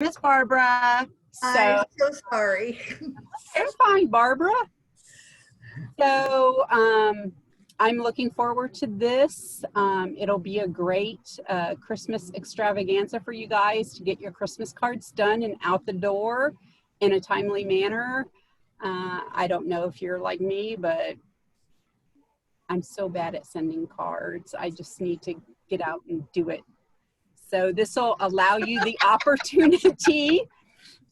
Miss Barbara. I'm so sorry. It's fine, Barbara. So I'm looking forward to this. It'll be a great Christmas extravaganza for you guys to get your Christmas cards done and out the door in a timely manner. I don't know if you're like me, but I'm so bad at sending cards. I just need to get out and do it. So this will allow you the opportunity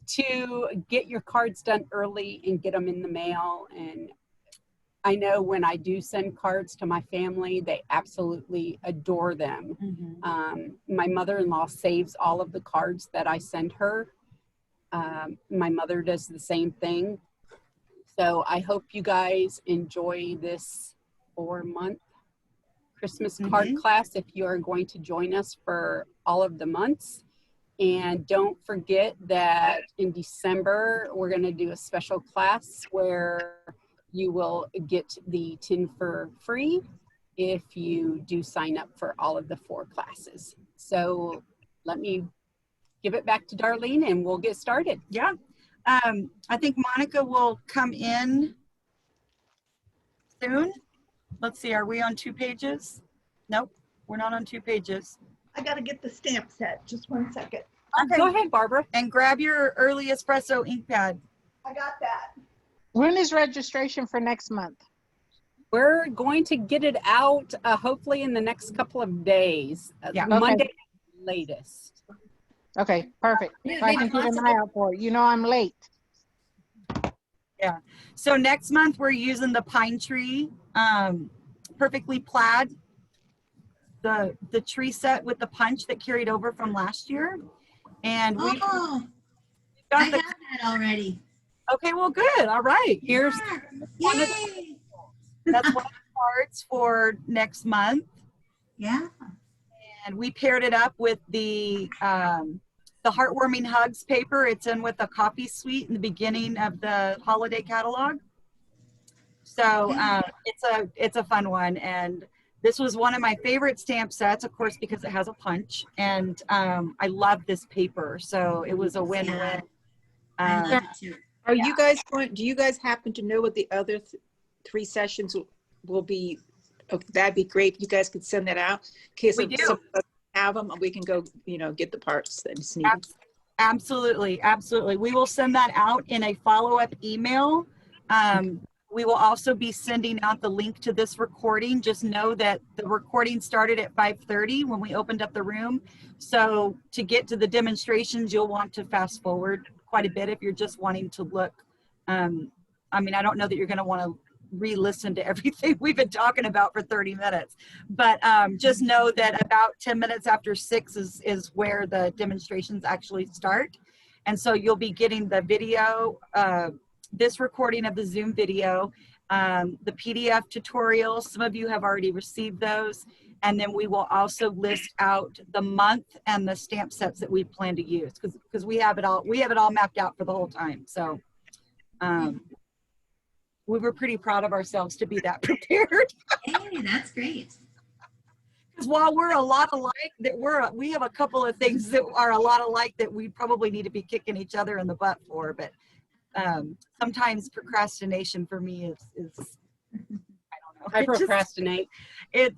to get your cards done early and get them in the mail. And I know when I do send cards to my family, they absolutely adore them. My mother-in-law saves all of the cards that I send her. My mother does the same thing. So I hope you guys enjoy this 4-month Christmas card class if you are going to join us for all of the months. And don't forget that in December, we're going to do a special class where you will get the tin for free if you do sign up for all of the 4 classes. So let me give it back to Darlene and we'll get started. Yeah. I think Monica will come in soon. Let's see, are we on 2 pages? Nope, we're not on 2 pages. I got to get the stamp set. Just 1 second. Okay. Go ahead, Barbara. And grab your early espresso ink pad. I got that. When is registration for next month? We're going to get it out hopefully in the next couple of days. Yeah. Monday latest. Okay, perfect. So I can keep an eye out for it. You know I'm late. Yeah. So next month we're using the pine tree, perfectly plaid, the tree set with the punch that carried over from last year. And we I got have that already. Okay, well, good. All right. Here's Yay! that's one of the cards for next month. Yeah. And we paired it up with the Heartwarming Hugs paper. It's in with a coffee suite in the beginning of the holiday catalog. So it's a fun one. And this was one of my favorite stamp sets, of course, because it has a punch. And I love this paper. So it was a win-win. I love it too. Are you guys going, do you guys happen to know what the other 3 sessions will be? Oh, that'd be great. You guys could send that out. In case We do. some of us have them, we can go, get the parts that's needed. Absolutely. Absolutely. We will send that out in a follow-up email. We will also be sending out the link to this recording. Just know that the recording started at 5:30 when we opened up the room. So to get to the demonstrations, you'll want to fast forward quite a bit if you're just wanting to look. I mean, I don't know that you're going to want to re-listen to everything we've been talking about for 30 minutes, but just know that about 10 minutes after 6 is where the demonstrations actually start. And so you'll be getting the video, this recording of the Zoom video, the PDF tutorials. Some of you have already received those. And then we will also list out the month and the stamp sets that we plan to use because we have it all mapped out for the whole time. So we were pretty proud of ourselves to be that prepared. Hey, that's great. Because while we're a lot alike, we have a couple of things that are a lot alike that we probably need to be kicking each other in the butt for. But sometimes procrastination for me is I procrastinate.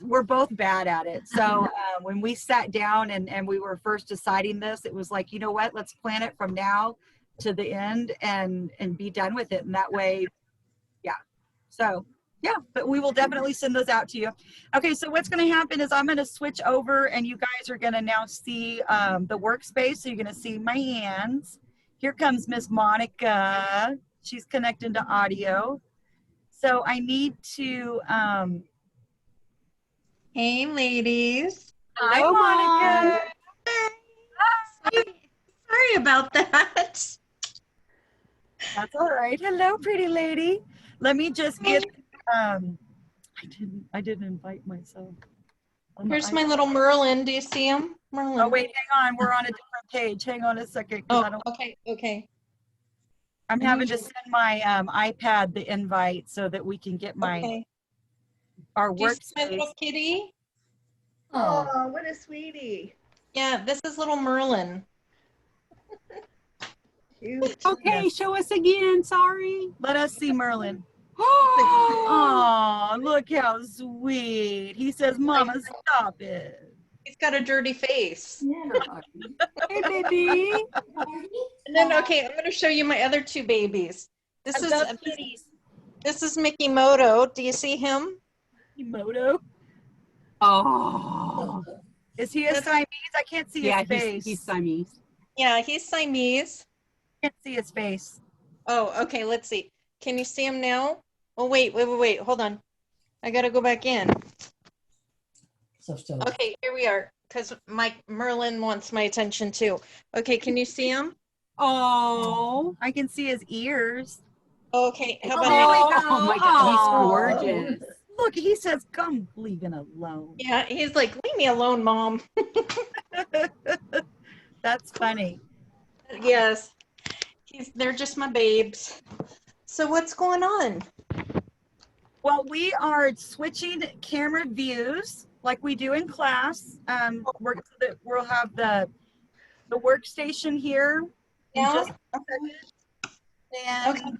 We're both bad at it. So when we sat down and we were first deciding this, it was like, you know what, let's plan it from now to the end and be done with it. And that way, yeah. So yeah, but we will definitely send those out to you. Okay, so what's going to happen is I'm going to switch over and you guys are going to now see the workspace. So you're going to see my hands. Here comes Miss Monica. She's connecting to audio. So I need to, Hey, ladies. hi, Monica. Sorry about that. That's all right. Hello, pretty lady. Let me just get, I didn't invite myself. Here's my little Merlin. Do you see him? Merlin. Oh, wait, hang on. We're on a different page. Hang on a second. Oh, okay. I'm having to send my iPad the invite so that we can get our Do you see my workspace. little kitty? Oh, what a sweetie. Yeah, this is little Merlin. Cute. Okay, Yes. show us again. Sorry. Let us see Merlin. Oh, Oh, look how sweet. He says, Mama, stop it. He's got a dirty face. hey, baby. And then, okay, I'm going to show you my other two babies. This is That's kitties. this is Mickey Moto. Do you see him? Moto. Oh, Is he a That's- Siamese? I can't see yeah, his face. he's Siamese. Yeah, he's Siamese. Can't see his face. Oh, okay, let's see. Can you see him now? Oh, wait. Hold on. I got to go back in. Okay, here we are. Because Merlin wants my attention too. Okay, can you see him? Oh, I can see his ears. Okay, how Oh, about there we oh, go. oh my God, he's Oh. gorgeous. Look, he says, come leaving alone. Yeah, he's like, leave me alone, Mom. That's funny. Yes, they're just my babes. So what's going on? Well, we are switching camera views like we do in class. We'll have the workstation here in Yeah. just a second. And Okay.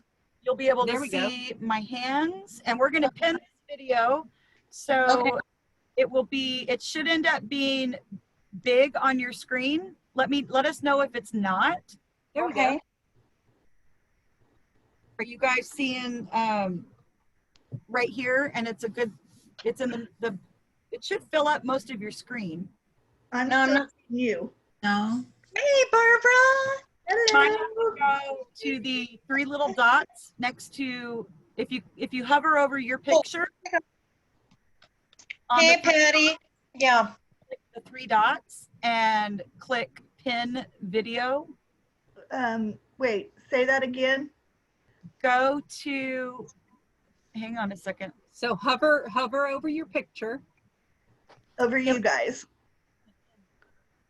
you'll be able There to we go. see my hands. And we're going to pin this video. So Okay. it should end up being big on your screen. Let us know if it's not. There we Okay. go. Are you guys seeing right here? And it's in the it should fill up most of your screen. I'm No, I'm still not- seeing you. No. Hey, Barbara. Mine has to go to the three little dots next to, if you hover over your picture. On Hey, the, Patty. Yeah. the three dots and click pin video. Wait, say that again. Go to, hang on a second. So hover over your picture. Over you guys.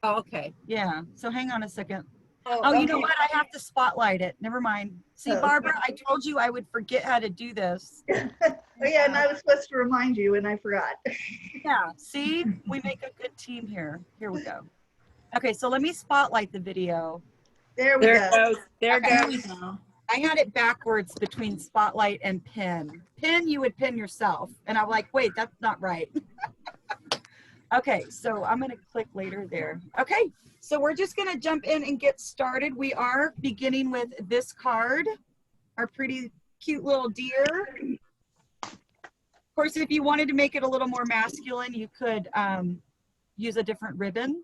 Oh, okay. Yeah, so hang on a second. Oh, you know okay. what? I have to spotlight it. Never mind. See, Oh. Barbara, I told you I would forget how to do this. Oh yeah, and I was supposed to remind you and I forgot. Yeah, see, we make a good team here. Here we go. Okay, so let me spotlight the video. There we There go. it goes. There it There we goes. go. I had it backwards between spotlight and pin. Pin, you would pin yourself. And I'm like, wait, that's not right. Okay, so I'm gonna click later there. Okay, so we're just gonna jump in and get started. We are beginning with this card, our pretty cute little deer. Of course, if you wanted to make it a little more masculine, you could use a different ribbon.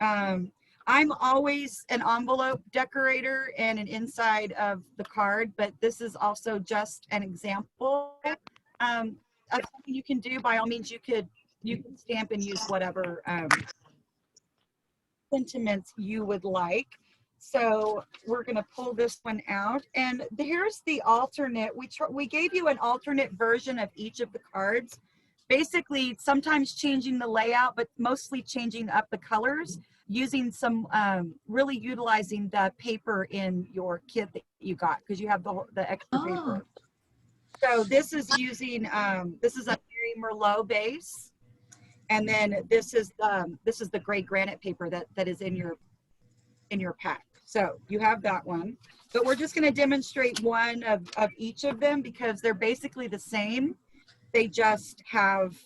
I'm always an envelope decorator and an inside of the card, but this is also just an example of something you can do. By all means, you can stamp and use whatever sentiments you would like. So we're going to pull this one out, and here's the alternate. We gave you an alternate version of each of the cards, basically sometimes changing the layout, but mostly changing up the colors, using some really utilizing the paper in your kit that you got, because you have the extra paper. So this is using this is a Mary Merlot base, and then this is the gray granite paper that is in your pack. So you have that one, but we're just going to demonstrate one of each of them because they're basically the same. They just have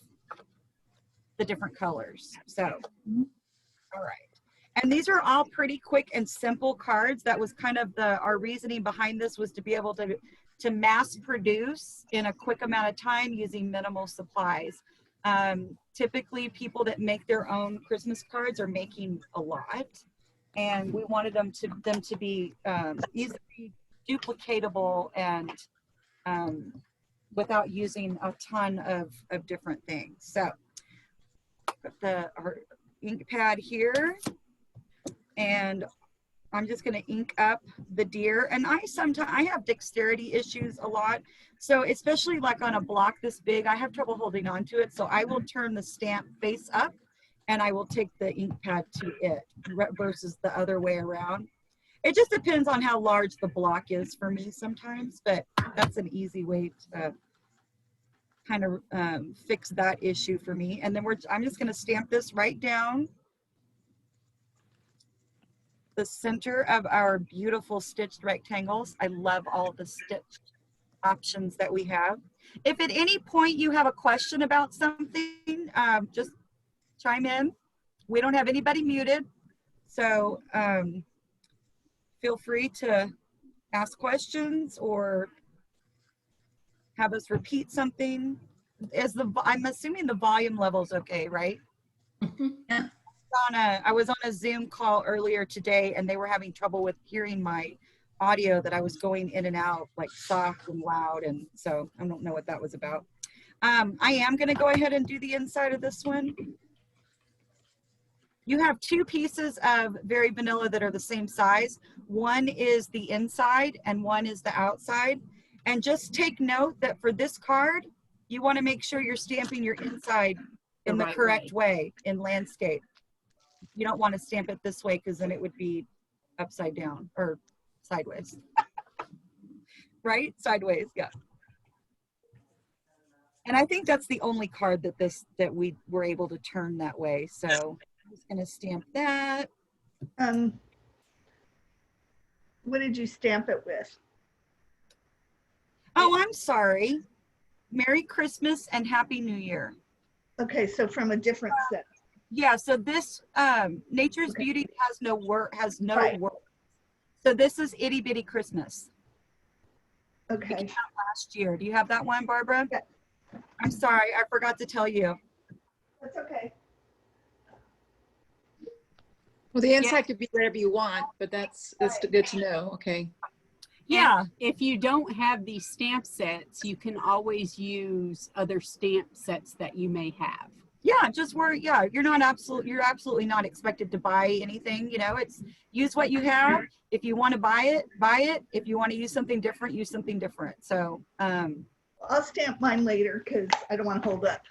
the different colors. So, all right. And these are all pretty quick and simple cards. That was kind of our reasoning behind this, was to be able to mass produce in a quick amount of time using minimal supplies. Typically people that make their own Christmas cards are making a lot, and we wanted them to be easily duplicatable and without using a ton of different things. So put our ink pad here, and I'm just going to ink up the deer. And I have dexterity issues a lot. So especially like on a block this big, I have trouble holding on to it. So I will turn the stamp face up and I will take the ink pad to it versus the other way around. It just depends on how large the block is for me sometimes, but that's an easy way to kind of fix that issue for me. And then I'm just going to stamp this right down. the center of our beautiful stitched rectangles. I love all the stitched options that we have. If at any point you have a question about something, just chime in. We don't have anybody muted, so feel free to ask questions or have us repeat something. I'm assuming the volume level is okay, right? Yeah. I was on a Zoom call earlier today and they were having trouble with hearing my audio, that I was going in and out like soft and loud, and so I don't know what that was about. I am going to go ahead and do the inside of this one. You have two pieces of very vanilla that are the same size. One is the inside and one is the outside. And just take note that for this card, you want to make sure you're stamping your inside in the correct way in landscape. You don't want to stamp it this way because then it would be upside down or sideways. Right? Sideways, yeah. And I think that's the only card that we were able to turn that way. So I'm just going to stamp that. What did you stamp it with? Oh, I'm sorry. Merry Christmas and Happy New Year. Okay, so from a different set. Yeah, so this Nature's Okay. Beauty has no word. Right. So this is Itty Bitty Christmas. It Okay. came out last year. Do you have that one, Barbara? Yeah. I'm sorry, I forgot to tell you. That's okay. Well, the inside could be whatever you want, but that's good to know. Okay. Yeah. If you don't have these stamp sets, you can always use other stamp sets that you may have. Yeah, you're absolutely not expected to buy anything, you know. It's use what you have. If you want to buy it, buy it. If you want to use something different, use something different. So I'll stamp mine later because I don't want to hold up.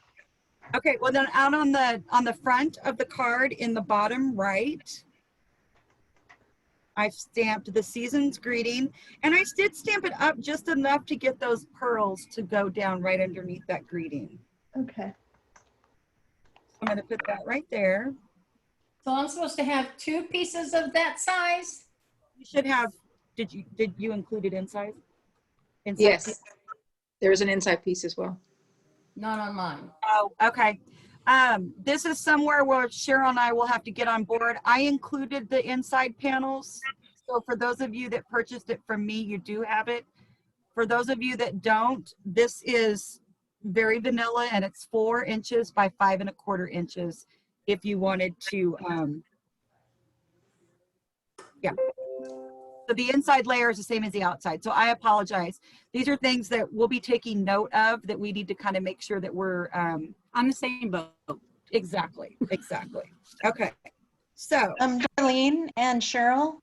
okay, well then out on the front of the card in the bottom right, I've stamped the season's greeting, and I did stamp it up just enough to get those pearls to go down right underneath that greeting. Okay. I'm going to put that right there. So I'm supposed to have two pieces of that size? You should have, did you include it inside? Yes. There is an inside piece as well. Not on mine. Oh, okay. This is somewhere where Cheryl and I will have to get on board. I included the inside panels. So for those of you that purchased it from me, you do have it. For those of you that don't, this is very vanilla and it's 4 inches by 5 1/4 inches. If you wanted to, yeah. So the inside layer is the same as the outside. So I apologize. These are things that we'll be taking note of that we need to kind of make sure that we're On the same boat. exactly. Okay. So Darlene and Cheryl,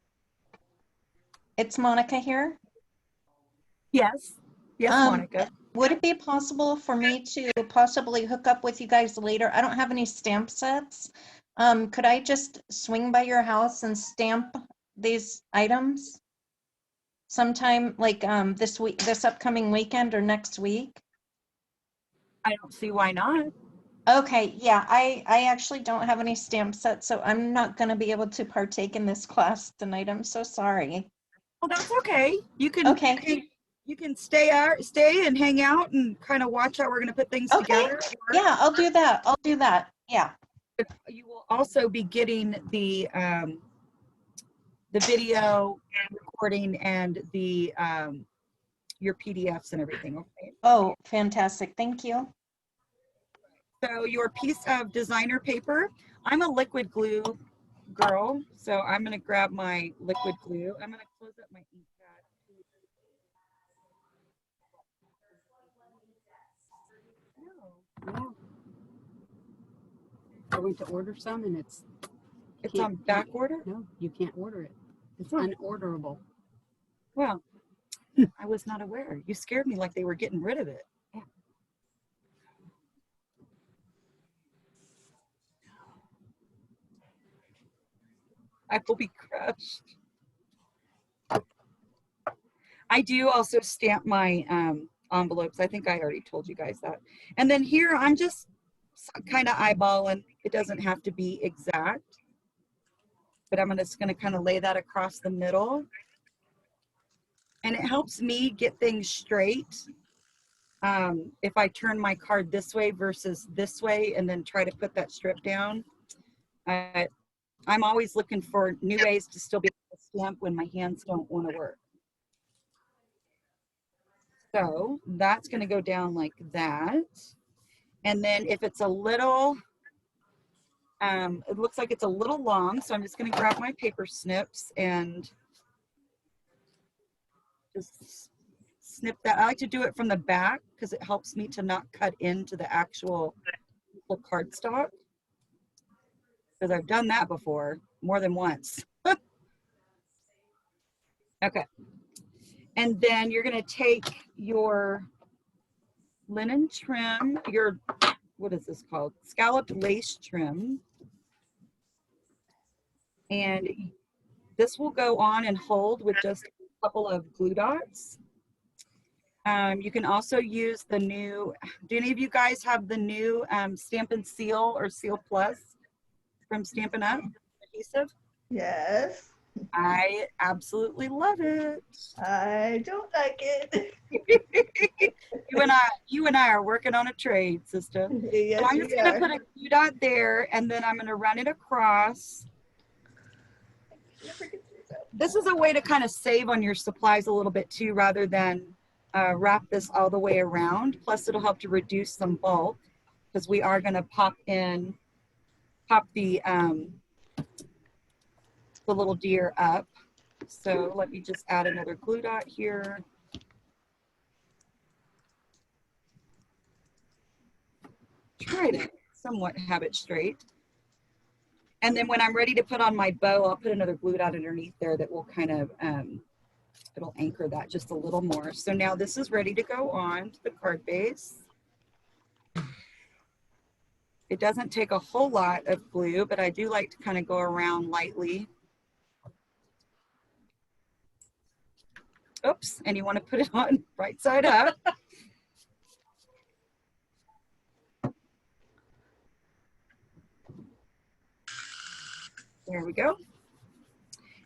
it's Monica here. yes, Monica. Would it be possible for me to possibly hook up with you guys later? I don't have any stamp sets. Could I just swing by your house and stamp these items sometime like this upcoming weekend or next week? I don't see why not. Okay, yeah, I actually don't have any stamp sets, so I'm not going to be able to partake in this class tonight. I'm so sorry. Well, that's okay. You can Okay. you can stay and hang out and kind of watch how we're going to put things Okay. together. Yeah, I'll do that. Yeah. You will also be getting the video recording and the your PDFs and everything. Okay. Oh, fantastic. Thank you. So your piece of designer paper, I'm a liquid glue girl, so I'm going to grab my liquid glue. I'm going to close up my ink pad. Yeah. I went to order some and it's On back order? no, you can't order it. It's unorderable. Well, I was not aware. You scared me like they were getting rid of it. Yeah. I will be crushed. I do also stamp my envelopes. I think I already told you guys that. And then here I'm just kind of eyeballing. It doesn't have to be exact. but I'm just gonna kind of lay that across the middle. And it helps me get things straight. If I turn my card this way versus this way and then try to put that strip down. I'm always looking for new ways to still be able to stamp when my hands don't want to work. So that's going to go down like that. And then if it's a little, it looks like it's a little long, so I'm just going to grab my paper snips and just snip that. I like to do it from the back because it helps me to not cut into the actual cardstock. Because I've done that before more than once. Okay. And then you're going to take your linen trim, your, what is this called? Scalloped lace trim. And this will go on and hold with just a couple of glue dots. You can also use the new, do any of you guys have the new Stampin' Seal or Seal Plus from Stampin' Up adhesive? Yes. I absolutely love it. I don't like it. You and I are working on a trade, sister. Yes, So I'm we just gonna are. put a glue dot there, and then I'm gonna run it across. This is a way to kind of save on your supplies a little bit too, rather than wrap this all the way around. Plus, it'll help to reduce some bulk because we are gonna pop the little deer up. So let me just add another glue dot here. Try to somewhat have it straight. And then when I'm ready to put on my bow, I'll put another glue dot underneath there that will kind of, it'll anchor that just a little more. So now this is ready to go on to the card base. It doesn't take a whole lot of glue, but I do like to kind of go around lightly. Oops, and you want to put it on right side up. There we go.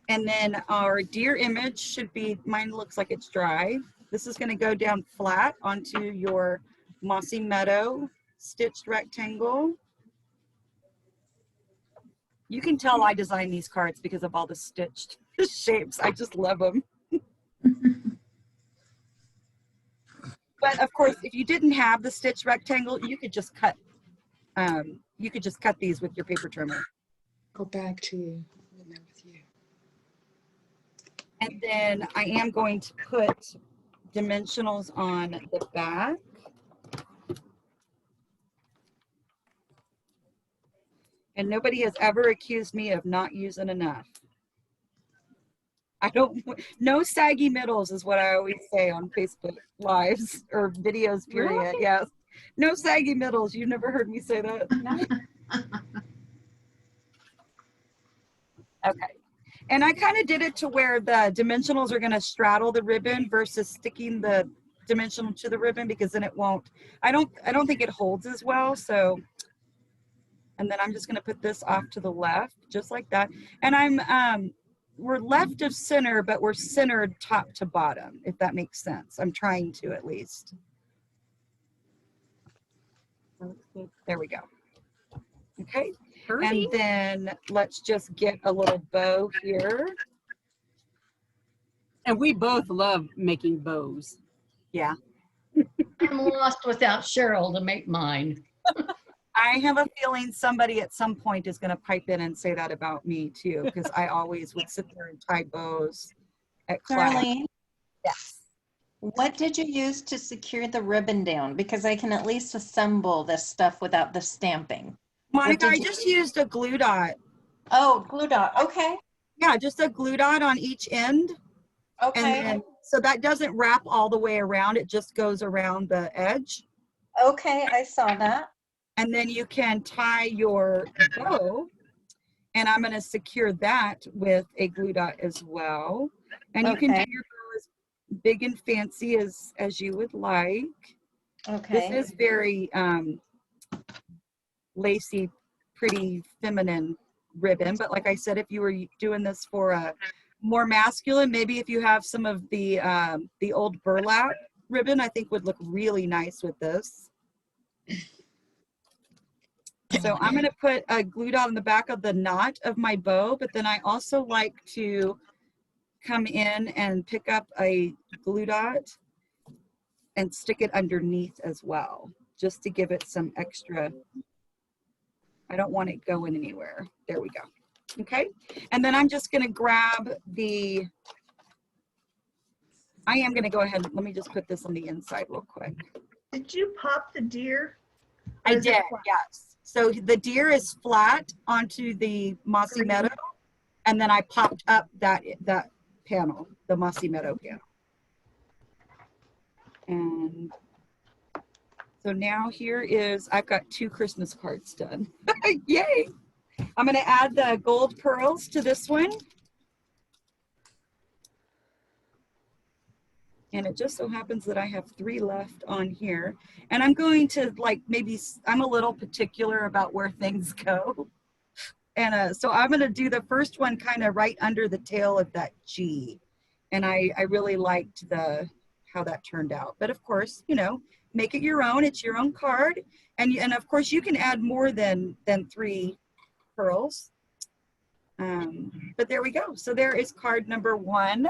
And then our deer image should be, mine looks like it's dry. This is going to go down flat onto your Mossy Meadow stitched rectangle. You can tell I designed these cards because of all the stitched shapes. I just love them. But of course, if you didn't have the stitched rectangle, you could just cut these with your paper trimmer. Go back to with you. And then I am going to put dimensionals on the back. And nobody has ever accused me of not using enough. No saggy middles is what I always say on Facebook lives or videos, period. Really? Yes. No saggy middles. You never heard me say that? No. Okay. And I kind of did it to where the dimensionals are going to straddle the ribbon versus sticking the dimensional to the ribbon, because then it won't, I don't think it holds as well. So, and then I'm just going to put this off to the left, just like that. And we're left of center, but we're centered top to bottom, if that makes sense. I'm trying to, at least. There we go. Okay. And then let's just get a little bow here. And we both love making bows. Yeah. I'm lost without Cheryl to make mine. I have a feeling somebody at some point is going to pipe in and say that about me too, because I always would sit there and tie bows at class. Darlene, Yes. what did you use to secure the ribbon down? Because I can at least assemble this stuff without the stamping. Monica, I just used a glue dot. Oh, glue dot. Okay. Yeah, just a glue dot on each end. Okay. And then, so that doesn't wrap all the way around. It just goes around the edge. Okay, I saw that. And then you can tie your bow, and I'm going to secure that with a glue dot as well. And you can do your bow as big and fancy as you would like. Okay. This is very lacy, pretty, feminine ribbon. But like I said, if you were doing this for a more masculine, maybe if you have some of the old burlap ribbon, I think would look really nice with this. So I'm going to put a glue dot on the back of the knot of my bow, but then I also like to come in and pick up a glue dot and stick it underneath as well, just to give it some extra. I don't want it going anywhere. There we go. Okay. And then I'm just going to grab the, I am going to go ahead. Let me just put this on the inside real quick. Did you pop the deer? Or I is it did, flat? yes. So the deer is flat onto the mossy meadow, and then I popped up that panel, the mossy meadow panel. And so now here is, I've got 2 Christmas cards done. Yay! I'm going to add the gold pearls to this one. And it just so happens that I have 3 left on here. And I'm going to maybe, I'm a little particular about where things go. And so I'm going to do the first one kind of right under the tail of that G. And I really liked how that turned out. But of course, you know, make it your own. It's your own card. And of course, you can add more than 3 pearls. But there we go. So there is card number 1.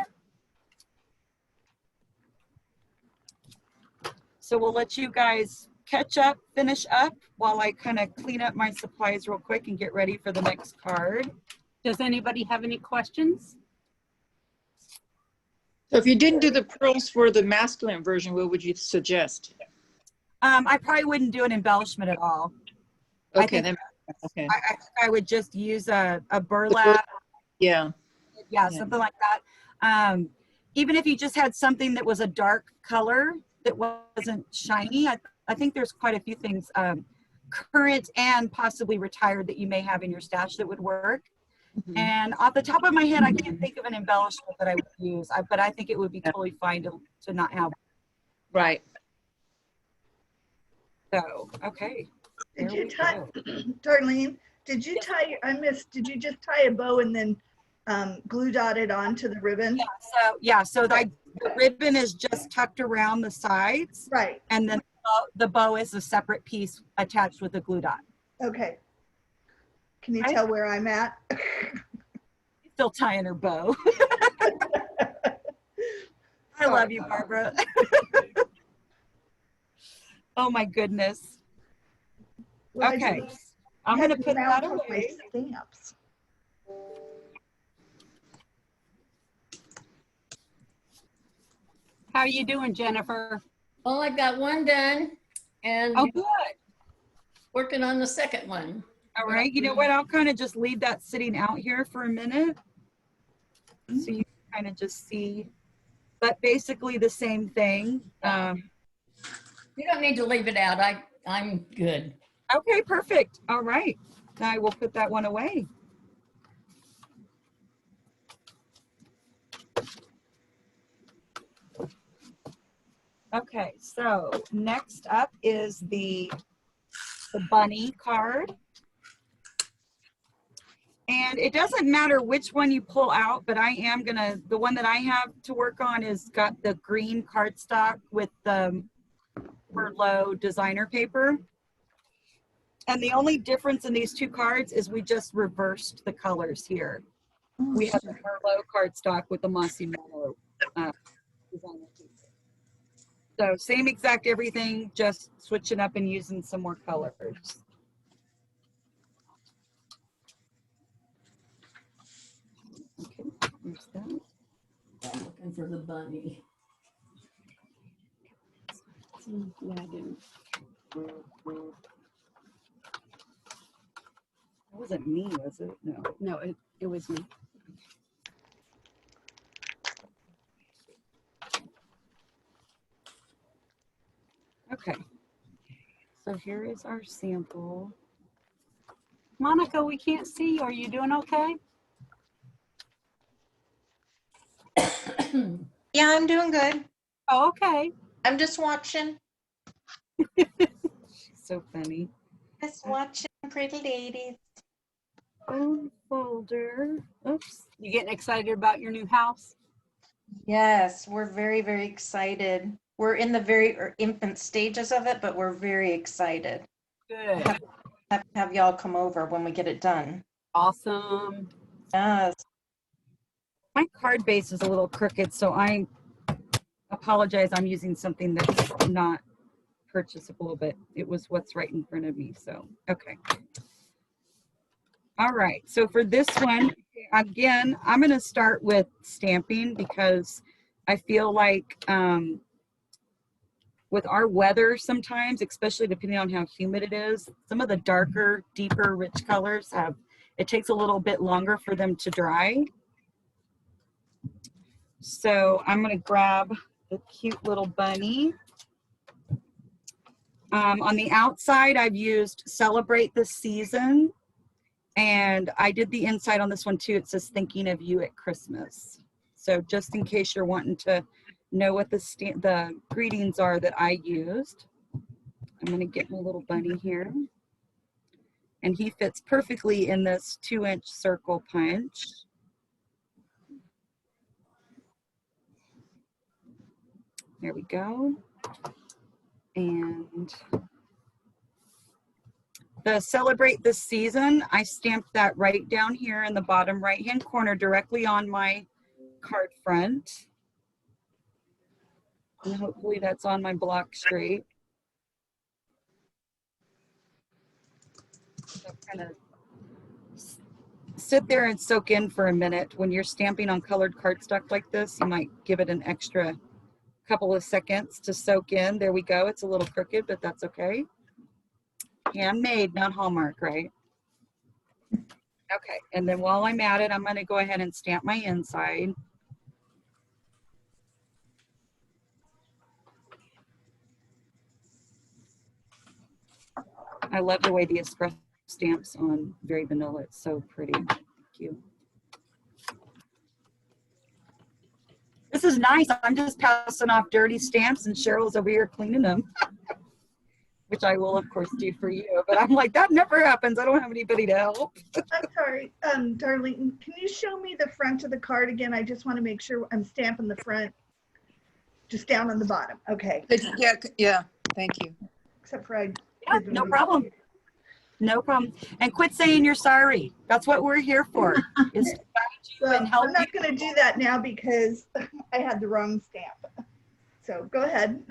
So we'll let you guys catch up, finish up while I kind of clean up my supplies real quick and get ready for the next card. Does anybody have any questions? So if you didn't do the pearls for the masculine version, what would you suggest? I probably wouldn't do an embellishment at all. Okay, then. Okay. I would just use a burlap. Yeah. Yeah, something like that. Even if you just had something that was a dark color that wasn't shiny, I think there's quite a few things current and possibly retired that you may have in your stash that would work. Mm-hmm. And off the top of my head, I can't think of an embellishment that I would use, but I think it would be totally fine to not have. Right. So, okay. Did you tie, Darlene, did you tie, did you just tie a bow and then glue dot it onto the ribbon? So the ribbon is just tucked around the sides. Right. And then the bow is a separate piece attached with a glue dot. Okay. Can you tell where I'm at? Still tying her bow. I love you, Barbara. Oh my goodness. Well, okay. I'm going to put that away. Stamps. How are you doing, Jennifer? Well, I got one done and Oh, good. working on the second one. All right. You know what? I'll kind of just leave that sitting out here for a minute. So you kind of just see, but basically the same thing. You don't need to leave it out. I'm good. Okay, perfect. All right. Now I will put that one away. Okay, so next up is the bunny card. And it doesn't matter which one you pull out, but the one that I have to work on is got the green cardstock with the Merlot designer paper. And the only difference in these 2 cards is we just reversed the colors here. We have the Merlot cardstock with the mossy meadow designer paper. So same exact everything, just switching up and using some more colors. Okay, there's that. I'm looking for the bunny. Yeah, I do. That wasn't me, was it? No. No, it was me. Okay. So here is our sample. Monica, we can't see you. Are you doing okay? Yeah, I'm doing good. Oh, okay. I'm just watching. So funny. Just watching pretty ladies. phone folder. Oops. You getting excited about your new house? Yes, we're very, very excited. We're in the very infant stages of it, but we're very excited. Good. Have y'all come over when we get it done. Awesome. Yes. My card base is a little crooked, so I apologize. I'm using something that's not purchasable, but it was what's right in front of me. So, okay. All right. So for this one, again, I'm going to start with stamping because I feel like with our weather sometimes, especially depending on how humid it is, some of the darker, deeper, rich colors it takes a little bit longer for them to dry. So I'm going to grab the cute little bunny. On the outside, I've used Celebrate the Season. And I did the inside on this one too. It says thinking of you at Christmas. So just in case you're wanting to know what the greetings are that I used, I'm going to get my little bunny here. And he fits perfectly in this 2-inch circle punch. There we go. And the Celebrate the Season, I stamped that right down here in the bottom right-hand corner directly on my card front. And hopefully that's on my block straight. So kind of sit there and soak in for a minute. When you're stamping on colored cardstock like this, you might give it an extra couple of seconds to soak in. There we go. It's a little crooked, but that's okay. Handmade, not Hallmark, right? Okay, and then while I'm at it, I'm going to go ahead and stamp my inside. I love the way the espresso stamps on Very Vanilla. It's so pretty. Thank you. This is nice. I'm just passing off dirty stamps and Cheryl's over here cleaning them, which I will, of course, do for you. But I'm like, that never happens. I don't have anybody to help. I'm sorry, Darlene, can you show me the front of the card again? I just want to make sure I'm stamping the front, just down on the bottom. Okay. Yeah, thank you. Except for Yeah, no problem. No problem. And quit saying you're sorry. That's what we're here for, is to guide you and help I'm not going to do that now because I had the wrong stamp. So go ahead.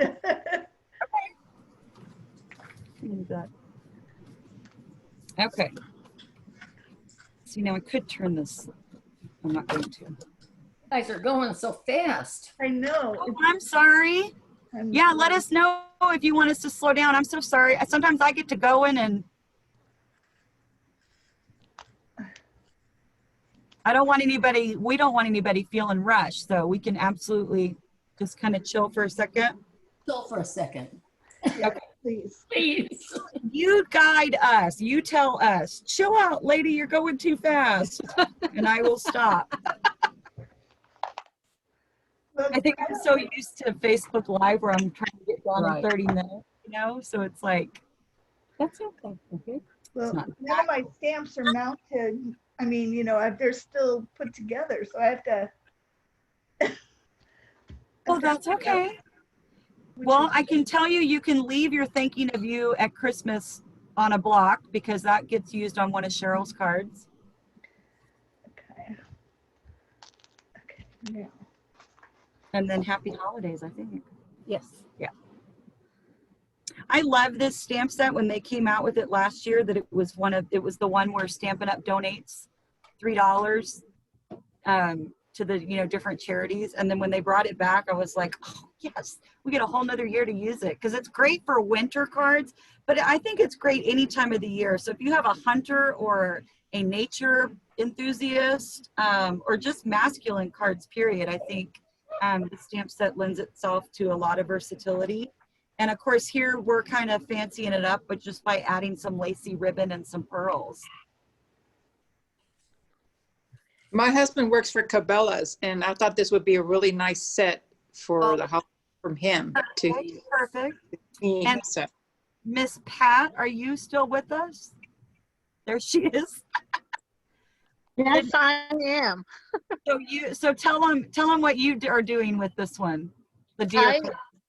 Okay. See, now I could turn this. I'm not going to. You guys are going so fast. I know. Oh, I'm sorry. Yeah, let us know if you want us to slow down. I'm so sorry. Sometimes I get to going and we don't want anybody feeling rushed, so we can absolutely just kind of chill for a second. Chill for a second. Okay. Please. Please. You guide us. You tell us, chill out, lady, you're going too fast. And I will stop. I think I'm so used to Facebook Live where I'm trying to get done in 30 minutes, you know? So it's like, that's okay. Okay. Well, none of my stamps are mounted. I mean, you know, they're still put together, so I have to. Oh, that's okay. Well, I can tell you, you can leave your thinking of you at Christmas on a block because that gets used on one of Cheryl's cards. Okay. Okay. Yeah. And then happy holidays, I think. Yes. Yeah. I love this stamp set when they came out with it last year, that it was the one where Stampin' Up! Donates $3 to the, you know, different charities. And then when they brought it back, I was like, oh yes, we get a whole nother year to use it, because it's great for winter cards, but I think it's great any time of the year. So if you have a hunter or a nature enthusiast, or just masculine cards, period, I think the stamp set lends itself to a lot of versatility. And of course here we're kind of fancying it up, but just by adding some lacy ribbon and some pearls. My husband works for Cabela's, and I thought this would be a really nice set for the holiday from him to. Perfect. And Miss Pat, are you still with us? There she is. Yes, I am. So tell them what you are doing with this one. The deer.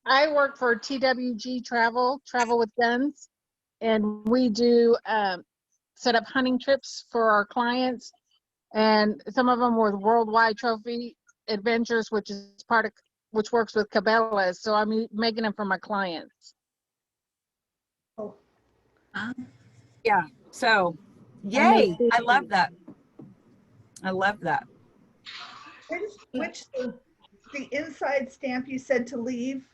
I work for TWG Travel with Guns, and we do set up hunting trips for our clients, and some of them were worldwide trophy adventures, which works with Cabela's. So I'm making them for my clients. Oh, Yeah. So, yay! I love that. I love that. which the inside stamp you said to leave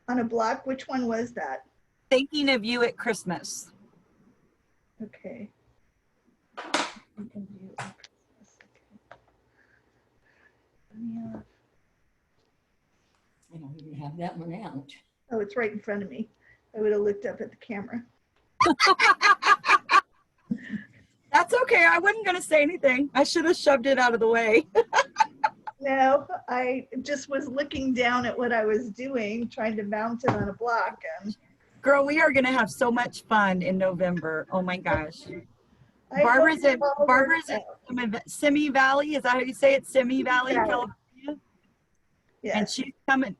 on a block, which one was that? Thinking of you at Christmas. Okay. I don't even have that one out. Oh, it's right in front of me. I would have looked up at the camera. That's okay. I wasn't going to say anything. I should have shoved it out of the way. No, I just was looking down at what I was doing, trying to mount it on a block. And Girl, we are going to have so much fun in November. Oh my gosh. I Barbara's hope in it all works out. Simi Valley. Is that how you say it? Simi Valley, Valley. California. And Yes.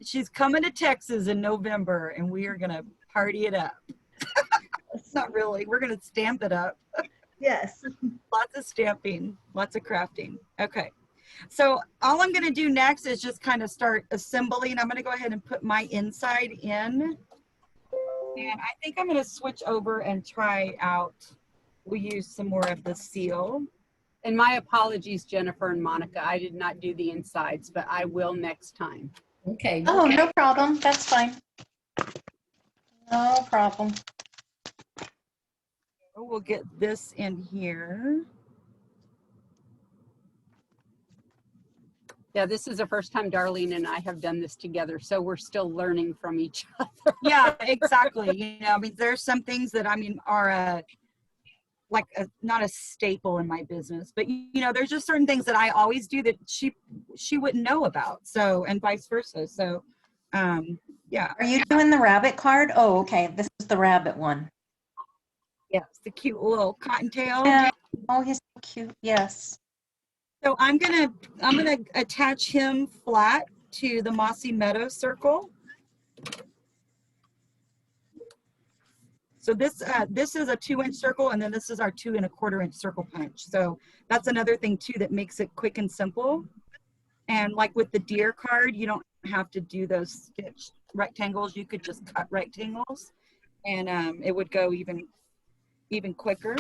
she's coming to Texas in November, and we are going to party it up. Not really. We're going to stamp it up. Yes. Lots of stamping, lots of crafting. Okay. So all I'm going to do next is just kind of start assembling. I'm going to go ahead and put my inside in. And I think I'm going to switch over and try out. We use some more of the seal. And my apologies, Jennifer and Monica. I did not do the insides, but I will next time. Okay. Oh, no problem. That's fine. No problem. We'll get this in here. Yeah, this is the first time Darlene and I have done this together, so we're still learning from each other. Yeah, exactly. You know, I mean, there's some things that are not a staple in my business, but you know, there's just certain things that I always do that she wouldn't know about. So, and vice versa. So, yeah. Are you doing the rabbit card? Oh, okay. This is the rabbit one. Yes, the cute little cottontail. Yeah. Oh, he's so cute. Yes. So I'm gonna attach him flat to the Mossy Meadow circle. So this is a 2-inch circle, and then this is our 2 1/4 inch circle punch. So that's another thing too that makes it quick and simple. And like with the deer card, you don't have to do those stitched rectangles. You could just cut rectangles, and it would go even quicker.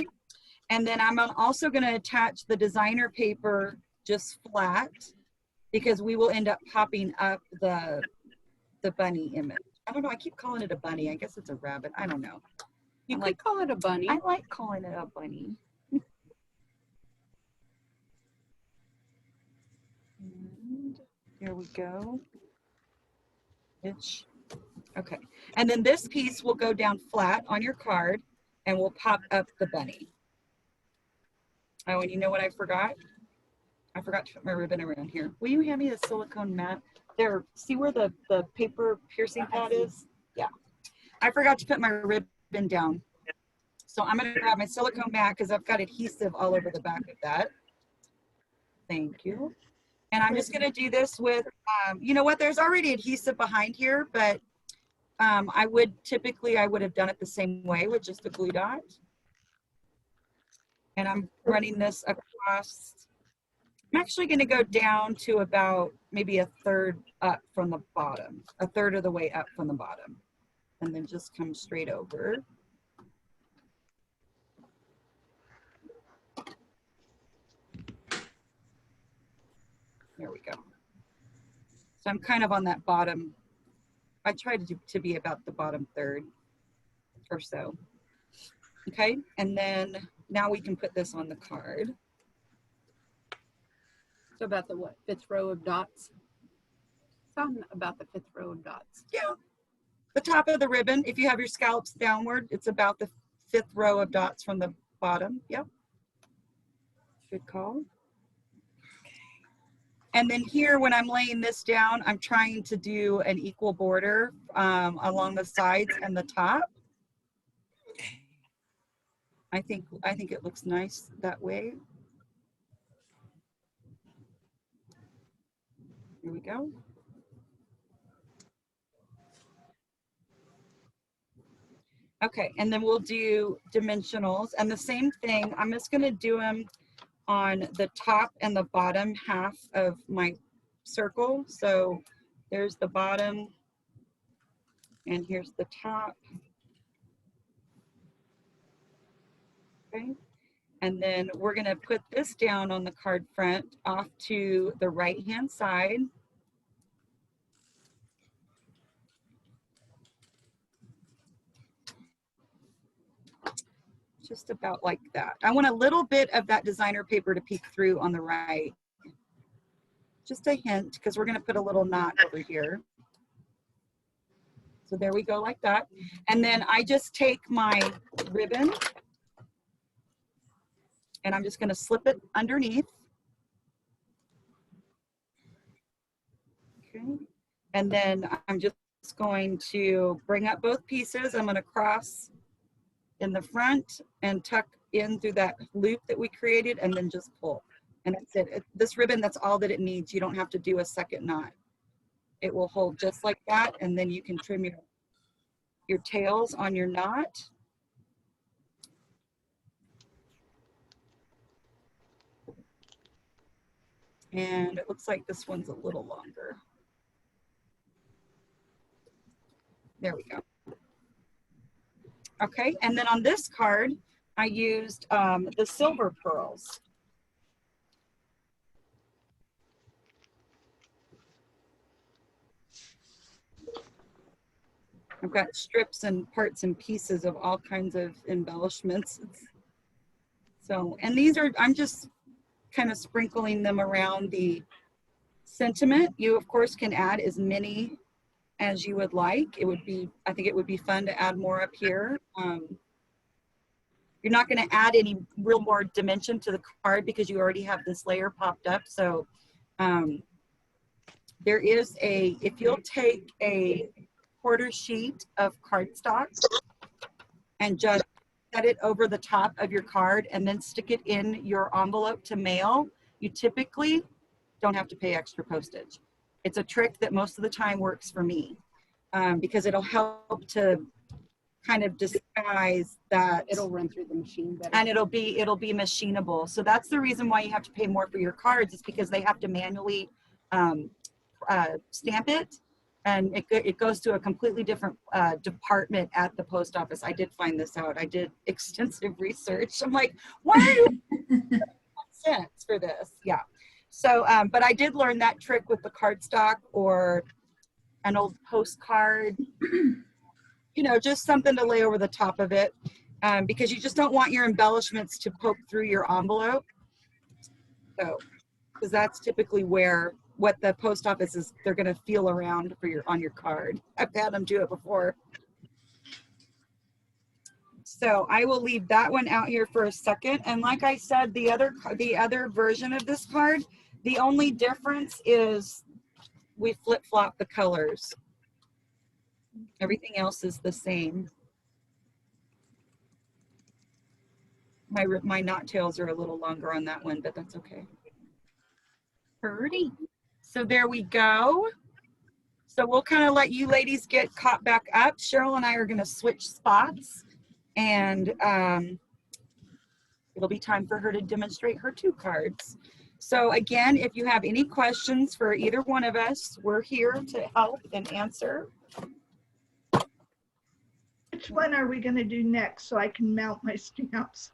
And then I'm also going to attach the designer paper just flat, because we will end up popping up the bunny image. I don't know. I keep calling it a bunny. I guess it's a rabbit. I don't know. You could call it a bunny. I like calling it a bunny. And there we go. Okay. And then this piece will go down flat on your card, and we'll pop up the bunny. Oh, and you know what I forgot? I forgot to put my ribbon around here. Will you hand me the silicone mat? There, see where the paper piercing pad is? Yeah. I forgot to put my ribbon down. So I'm going to grab my silicone mat because I've got adhesive all over the back of that. Thank you. And I'm just going to do this with, you know what? There's already adhesive behind here, but I would have done it the same way with just a glue dot. And I'm running this across. I'm actually going to go down to about maybe 1/3 up from the bottom, 1/3 of the way up from the bottom, and then just come straight over. There we go. So I'm kind of on that bottom. I tried to be about the bottom 1/3 or so. Okay, and then now we can put this on the card. So about the what, 5th row of dots? Something about the 5th row of dots. Yeah, the top of the ribbon. If you have your scallops downward, it's about the 5th row of dots from the bottom. Yep. Good call. And then here, when I'm laying this down, I'm trying to do an equal border along the sides and the top. I think it looks nice that way. Here we go. Okay, and then we'll do dimensionals, and the same thing. I'm just going to do them on the top and the bottom half of my circle. So there's the bottom, and here's the top. Okay, and then we're going to put this down on the card front off to the right hand side. Just about like that. I want a little bit of that designer paper to peek through on the right. Just a hint, because we're going to put a little knot over here. So there we go, like that. And then I just take my ribbon and I'm just going to slip it underneath. Okay. And then I'm just going to bring up both pieces. I'm going to cross in the front and tuck in through that loop that we created, and then just pull. And that's it. This ribbon, that's all that it needs. You don't have to do a second knot. It will hold just like that, and then you can trim your tails on your knot. And it looks like this one's a little longer. There we go. Okay, and then on this card, I used the silver pearls. I've got strips and parts and pieces of all kinds of embellishments. So, and these are, I'm just kind of sprinkling them around the sentiment. You, of course, can add as many as you would like. It would be, I think it would be fun to add more up here. You're not going to add any real more dimension to the card because you already have this layer popped up. So there is a, if you'll take a quarter sheet of cardstock and just set it over the top of your card and then stick it in your envelope to mail, you typically don't have to pay extra postage. It's a trick that most of the time works for me because it'll help to kind of disguise that. It'll run through the machine better. And it'll be machinable. So that's the reason why you have to pay more for your cards, is because they have to manually stamp it. And it goes to a completely different department at the post office. I did find this out. I did extensive research. I'm like, why are you cents for this? Yeah. So, but I did learn that trick with the cardstock or an old postcard, you know, just something to lay over the top of it, because you just don't want your embellishments to poke through your envelope. So, because that's typically what the post office is, they're going to feel around for on your card. I've had them do it before. So I will leave that one out here for a second. And like I said, the other version of this card, the only difference is we flip-flop the colors. Everything else is the same. My knot tails are a little longer on that one, but that's okay. Pretty. So there we go. So we'll kind of let you ladies get caught back up. Cheryl and I are going to switch spots, and it'll be time for her to demonstrate her 2 cards. So again, if you have any questions for either one of us, we're here to help and answer. Which one are we going to do next so I can mount my stamps?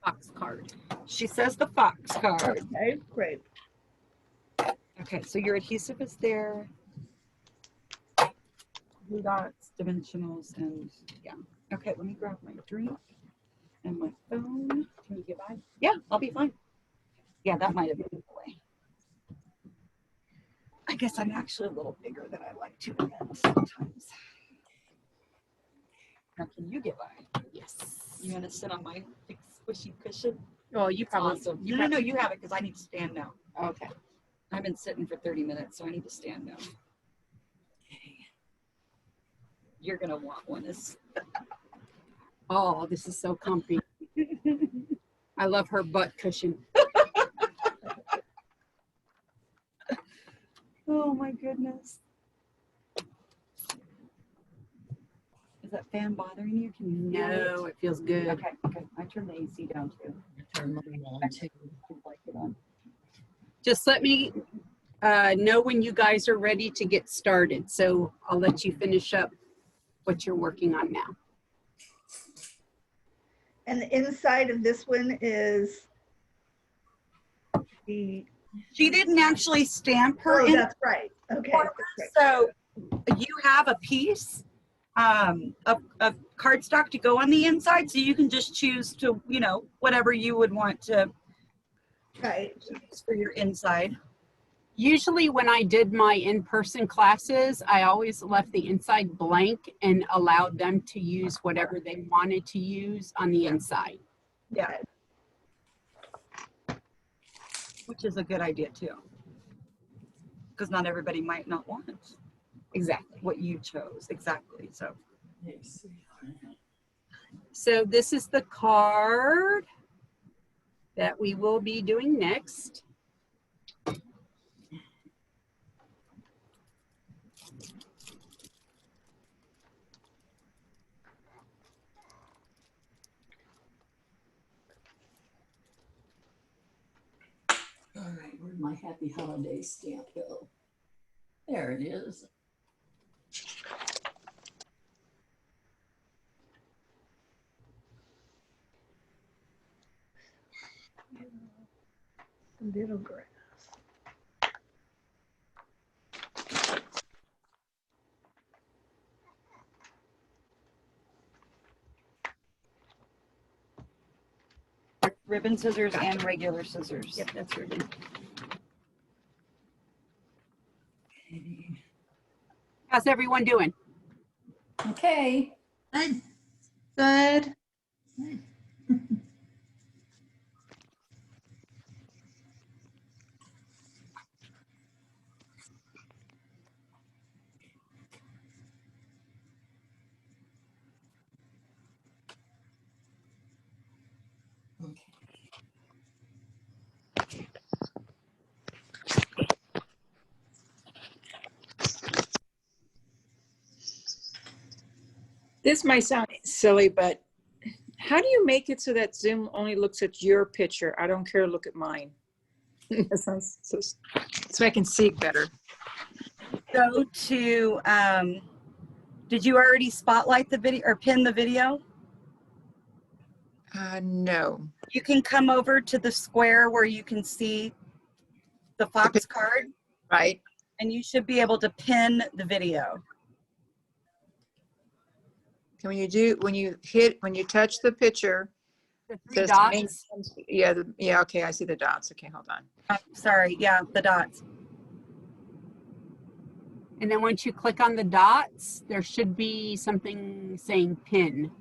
Fox card. She says the fox card. Okay, great. Okay, so your adhesive is there. Blue dots, dimensionals, and yeah. Okay, let me grab my drink and my phone. Can you get by? Yeah, I'll be fine. Yeah, that might have been the way. I guess I'm actually a little bigger than I like to admit sometimes. Now, can you get by? Yes. You want to sit on my big squishy cushion? Oh, you probably. Awesome. No, you have it because I need to stand now. Okay. I've been sitting for 30 minutes, so I need to stand now. Okay. You're going to want one. Oh, this is so comfy. I love her butt cushion. Oh my goodness. Is that fan bothering you? Can you hear it? No, it feels good. Okay, okay. I turned the AC down too. Turn mine on too. Like it on. Just let me know when you guys are ready to get started. So I'll let you finish up what you're working on now. And the inside of this one is the, She didn't actually stamp her oh, in, that's right. Okay. That's right. so you have a piece of cardstock to go on the inside, so you can just choose to, you know, whatever you would want to Right. use for your inside. Usually when I did my in-person classes, I always left the inside blank and allowed them to use whatever they wanted to use on the inside. Yeah. Which is a good idea too. Because not everybody might not want Exactly. what you chose. Exactly. So So this is the card that we will be doing next. All right, where'd my happy holiday stamp go? There it is. Little grass. ribbon scissors and regular scissors. Yep, that's ribbon. How's everyone doing? Okay. Good. Good. Okay. This might sound silly, but how do you make it so that Zoom only looks at your picture? I don't care to look at mine. So I can see better. Go to, did you already spotlight the video or pin the video? No. You can come over to the square where you can see the Fox card, Right. and you should be able to pin the video. When you touch the picture, The three says dots. yeah, okay, I see the dots. Okay, hold on. Oh, sorry, yeah, the dots. And then once you click on the dots, there should be something saying pin.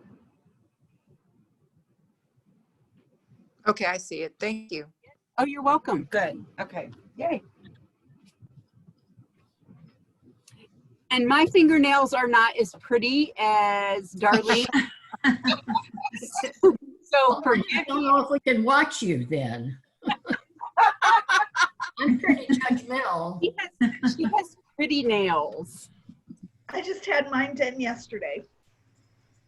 Okay, I see it. Thank you. Oh, you're welcome. Good, okay, yay. And my fingernails are not as pretty as Darlene. So forgive I don't know if we can watch you then. I'm pretty judgmental. she has pretty nails. I just had mine done yesterday.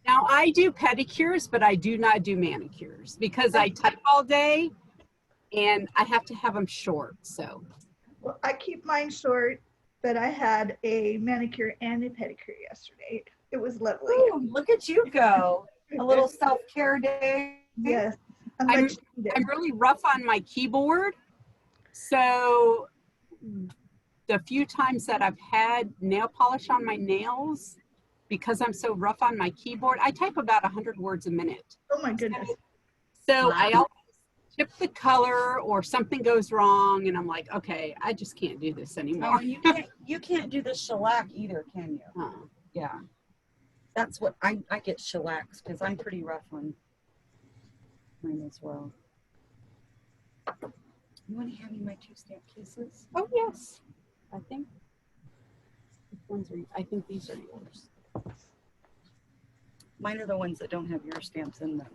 Now I do pedicures, but I do not do manicures because I type all day and I have to have them short. So Well, I keep mine short, but I had a manicure and a pedicure yesterday. It was lovely. Ooh, look at you go. A little self-care day. Yes. I'm really rough on my keyboard. So the few times that I've had nail polish on my nails, because I'm so rough on my keyboard, I type about 100 words a minute. Oh my goodness. So I always chip the color or something goes wrong and I'm like, okay, I just can't do this anymore. Oh, you can't do the shellac either, can you? Oh. Yeah. That's what I get shellacs because I'm pretty rough on mine as well. You want to hand me my 2 stamp cases? Oh yes, I think I think these are yours. Mine are the ones that don't have your stamps in them.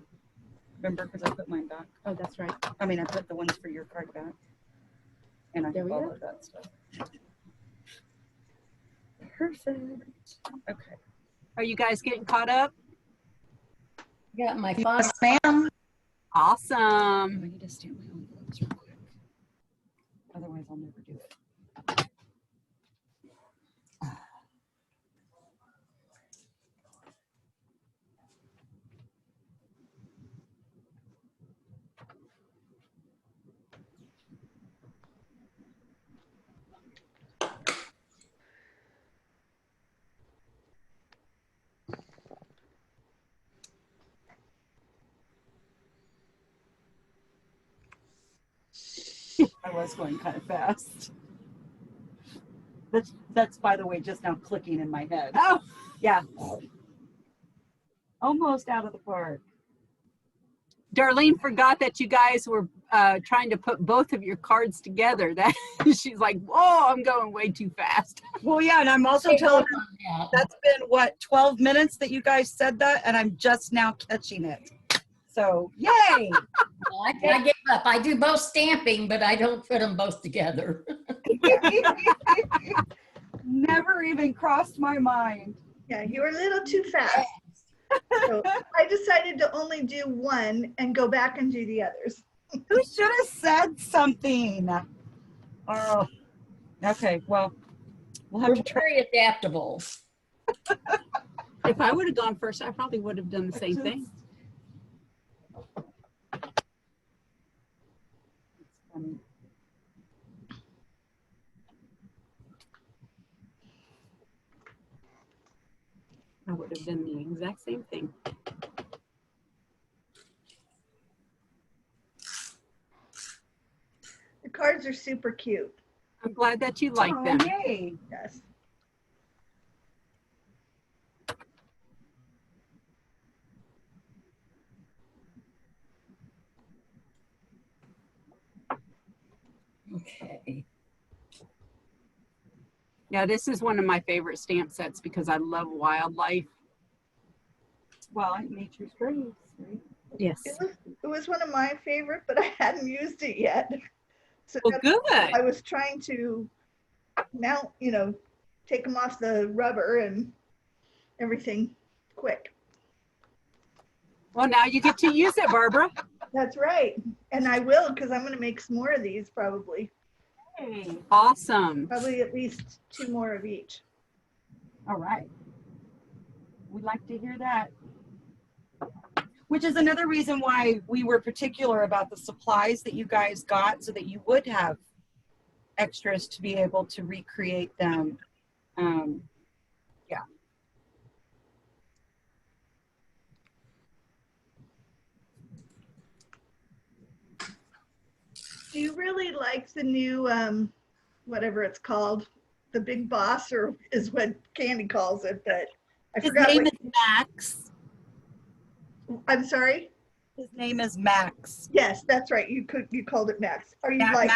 Remember, because I put mine back. Oh, that's right. I mean, I put the ones for your card back. And I There have we all go. of that stuff. Perfect. Okay. Are you guys getting caught up? Got my phone. Yes, ma'am. Awesome. I need to stamp my own envelopes real quick. Otherwise, I'll never do it. I was going kind of fast. That's by the way, just now clicking in my head. Oh, Yeah. Almost out of the park. Darlene forgot that you guys were trying to put both of your cards together. That she's like, whoa, I'm going way too fast. Well, yeah, and I'm also telling her that's been what, 12 minutes that you guys said that, and I'm just now catching it. So, yay! I gave up. I do both stamping, but I don't put them both together. Never even crossed my mind. Yeah, you were a little too fast. So I decided to only do one and go back and do the others. Who should have said something? Oh, okay. Well, we'll have We're to try. very adaptable. If I would have gone first, I probably would have done the same thing. It's funny. I would have done the exact same thing. The cards are super cute. I'm glad that you like Oh, them. yay. Yes. Okay. Yeah, this is one of my favorite stamp sets because I love wildlife. Well, nature's grace, right? Yes. It was one of my favorite, but I hadn't used it yet. So Well, good. I was trying to mount, take them off the rubber and everything quick. Well, now you get to use it, Barbara. That's right. And I will, because I'm going to make some more of these probably. Hey. Awesome. Probably at least 2 more of each. All right. We'd like to hear that. Which is another reason why we were particular about the supplies that you guys got so that you would have extras to be able to recreate them. Yeah. Do you really like the new, whatever it's called, the Big Boss, or is what Candy calls it, but I His forgot name what, is Max. I'm sorry? His name is Max. Yes, that's right. You called it Max. Are you Max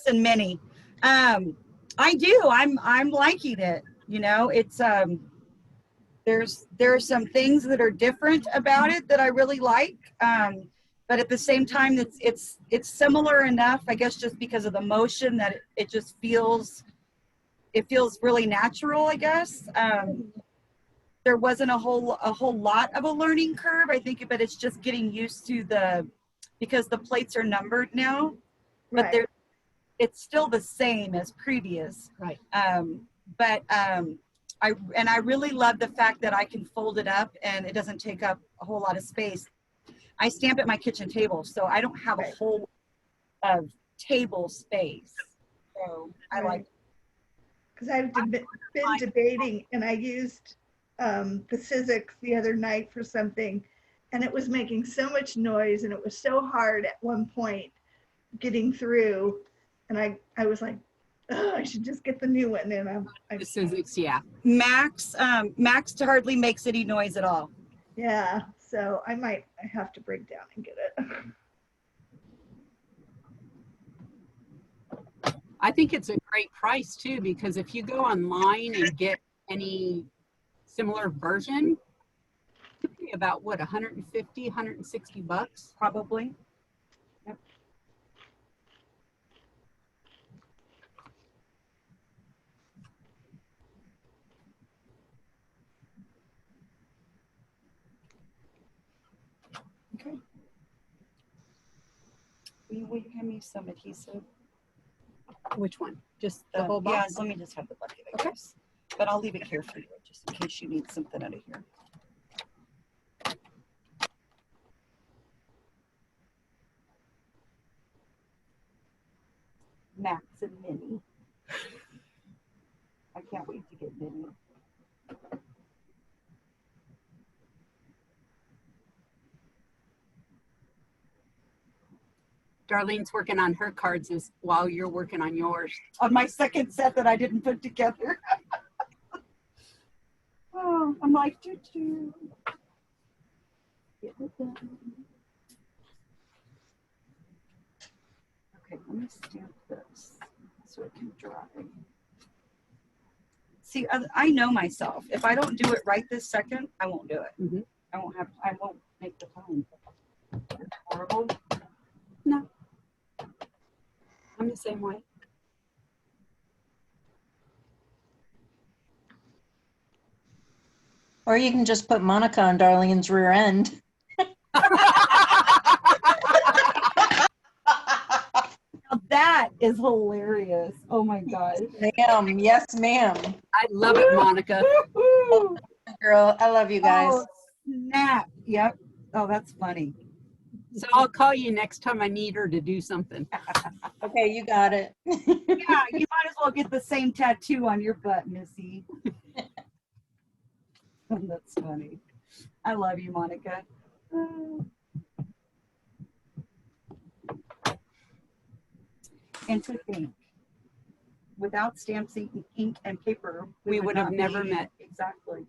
and Minnie. I do. I'm liking it. It's there are some things that are different about it that I really like. But at the same time, it's similar enough, I guess, just because of the motion that it just feels really natural, I guess. There wasn't a whole lot of a learning curve, I think, but it's just getting used to because the plates are numbered now, but Right. it's still the same as previous. Right. I really love the fact that I can fold it up and it doesn't take up a whole lot of space. I stamp at my kitchen table, so I don't have a whole of table space. So I like. Because I've been debating, and I used the Sizzix the other night for something, and it was making so much noise, and it was so hard at one point getting through, and I was like, oh, I should just get the new one. And The Sizzix, yeah. Max hardly makes any noise at all. Yeah, so I have to break down and get it. I think it's a great price too, because if you go online and get any similar version, it could be about what, 150, 160 bucks? Probably. Yep. will you hand me some adhesive? Which one? Just the whole Yeah, box? let me just have the bucket, I Okay. guess. But I'll leave it here for you, just in case you need something out of here. Max and Minnie. I can't wait to get Minnie. Darlene's working on her cards while you're working on yours. On my second set that I didn't put together. Oh, I'm like, choo-choo. Get it done. Okay, let me stamp this so it can dry. See, I know myself. If I don't do it right this second, I won't do it. Mhm. I won't make the time. It's horrible. No. I'm the same way. Or you can just put Monica on Darlene's rear end. Now that is hilarious. Oh my gosh. Ma'am, yes, ma'am. I love it, Monica. Woo-hoo. Girl, I love you guys. Oh, snap. Yep. Oh, that's funny. So I'll call you next time I need her to do something. Okay, you got it. Yeah, you might as well get the same tattoo on your butt, Missy. That's funny. I love you, Monica. And to think, without stamps, ink, and paper, We would have not never be- met. Exactly.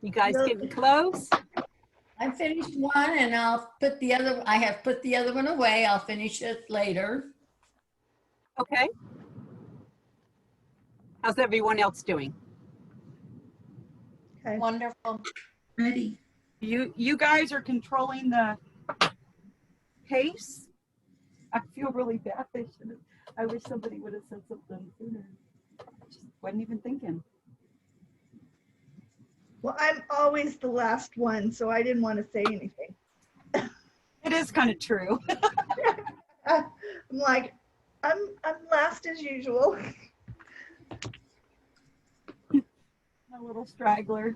You guys getting close? I finished one and I'll put the other, I have put the other one away. I'll finish it later. Okay. How's everyone else doing? Okay. Wonderful. Ready. You guys are controlling the pace. I feel really bad. I wish somebody would have said something sooner. Just wasn't even thinking. Well, I'm always the last one, so I didn't want to say anything. It is kind of true. I'm like, I'm last as usual. A little straggler.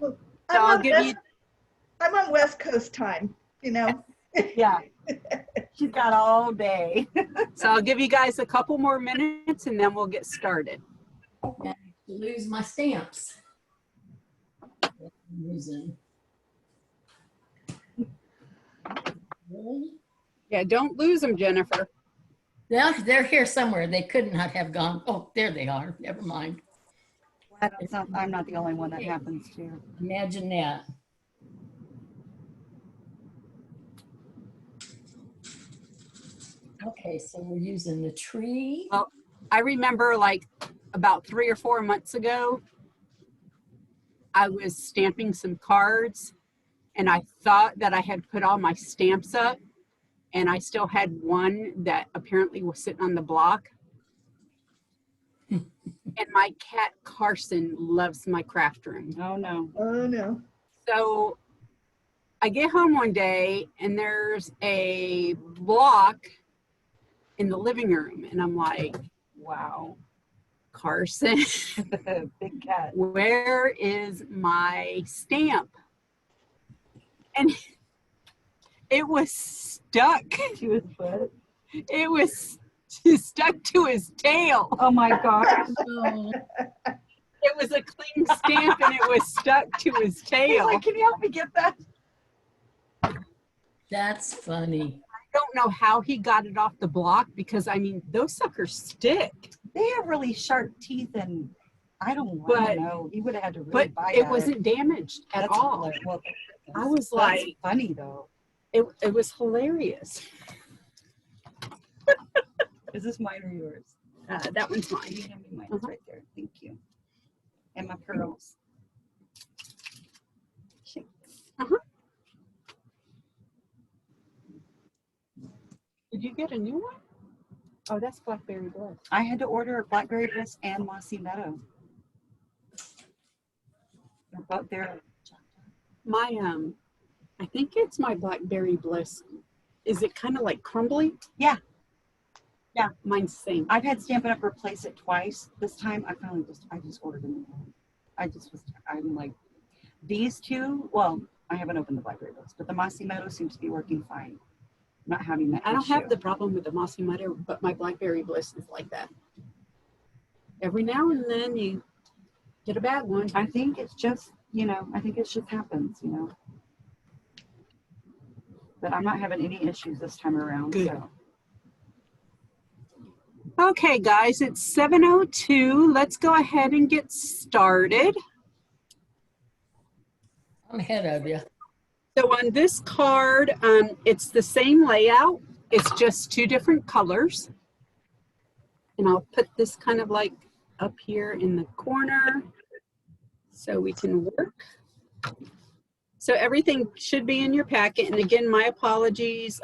I'm on West Coast time, you know. Yeah. She's got all day. So I'll give you guys a couple more minutes and then we'll get started. Lose my stamps. Losing. Yeah, don't lose them, Jennifer. They're here somewhere. They could not have gone. Oh, there they are. Never mind. I'm not the only one that happens to. Imagine that. Okay, so we're using the tree. Well, I remember like about 3 or 4 months ago, I was stamping some cards and I thought that I had put all my stamps up and I still had one that apparently was sitting on the block. And my cat Carson loves my craft room. Oh no. Oh no. So I get home one day and there's a block in the living room and I'm like, wow, Carson, Big cat. where is my stamp? And it was stuck. To his foot. It was stuck to his tail. Oh my gosh. Oh, It was a clean stamp and it was stuck to his He's tail. like, can you help me get that? that's funny. I don't know how he got it off the block because I mean those suckers stick. They have really sharp teeth and I don't But- know. He would have had to really But bite it at wasn't damaged at That's all. Well, I was that's like, funny though. it was hilarious. Is this mine or yours? That one's You mine. hand me mine. It's right there. Thank you. And my pearls. Did you get a new one? Oh, that's Blackberry Bliss. I had to order Blackberry Bliss and Mossy Meadow. They're both there. My, I think it's my Blackberry Bliss. Is it kind of like crumbly? Yeah. Yeah. Mine's the same. I've had Stampin' Up! Replace it twice. This time I just ordered them. I'm like, these two, well, I haven't opened the Blackberry Bliss, but the Mossy Meadow seems to be working fine. Not having that I don't issue. have the problem with the Mossy Meadow, but my Blackberry Bliss is like that. Every now and then you get a bad one. I think it's just, I think it just happens, But I'm not having any issues this time around. Good. So. Okay, guys, it's 7:02. Let's go ahead and get started. I'm ahead of you. So on this card, it's the same layout. It's just two different colors. And I'll put this kind of like up here in the corner so we can work. So everything should be in your packet. And again, my apologies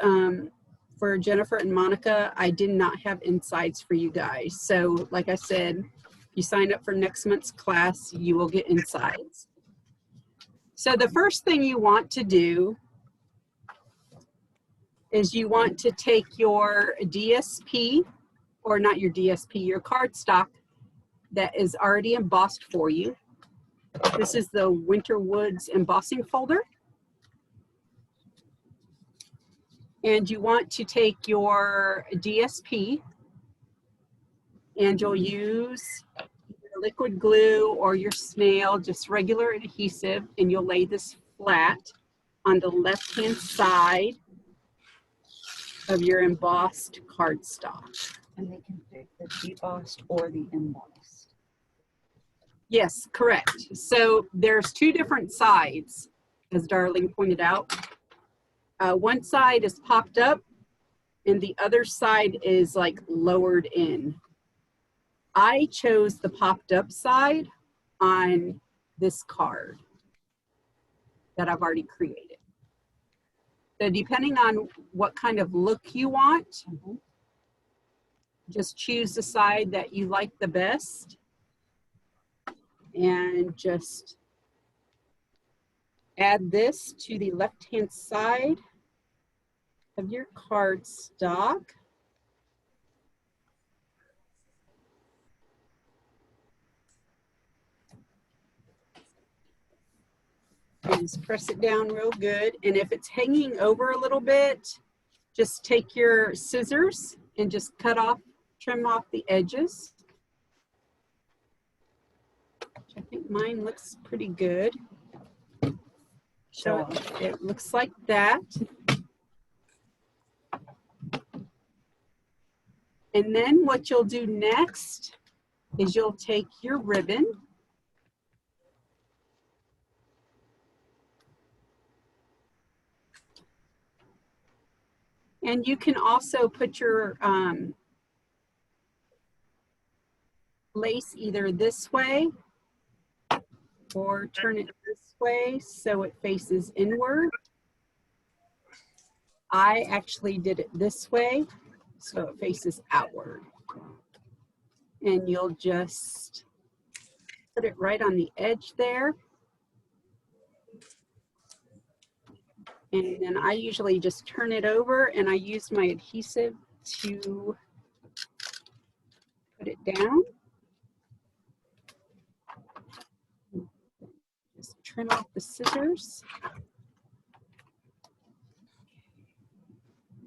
for Jennifer and Monica. I did not have insides for you guys. So like I said, if you sign up for next month's class, you will get insides. So the first thing you want to do is you want to take your DSP, or not your DSP, your cardstock that is already embossed for you. This is the Winter Woods embossing folder. And you want to take your DSP and you'll use your liquid glue or your snail, just regular adhesive, and you'll lay this flat on the left-hand side of your embossed cardstock. And they can pick the debossed or the embossed. Yes, correct. So there's two different sides, as Darlene pointed out. One side is popped up and the other side is like lowered in. I chose the popped up side on this card that I've already created. So depending on what kind of look you want, just choose the side that you like the best and just add this to the left-hand side of your cardstock. And just press it down real good. And if it's hanging over a little bit, just take your scissors and just trim off the edges. I think mine looks pretty good. So it looks like that. And then what you'll do next is you'll take your ribbon and you can also put your lace either this way or turn it this way so it faces inward. I actually did it this way so it faces outward. And you'll just put it right on the edge there. And then I usually just turn it over and I use my adhesive to put it down. Just trim off the scissors.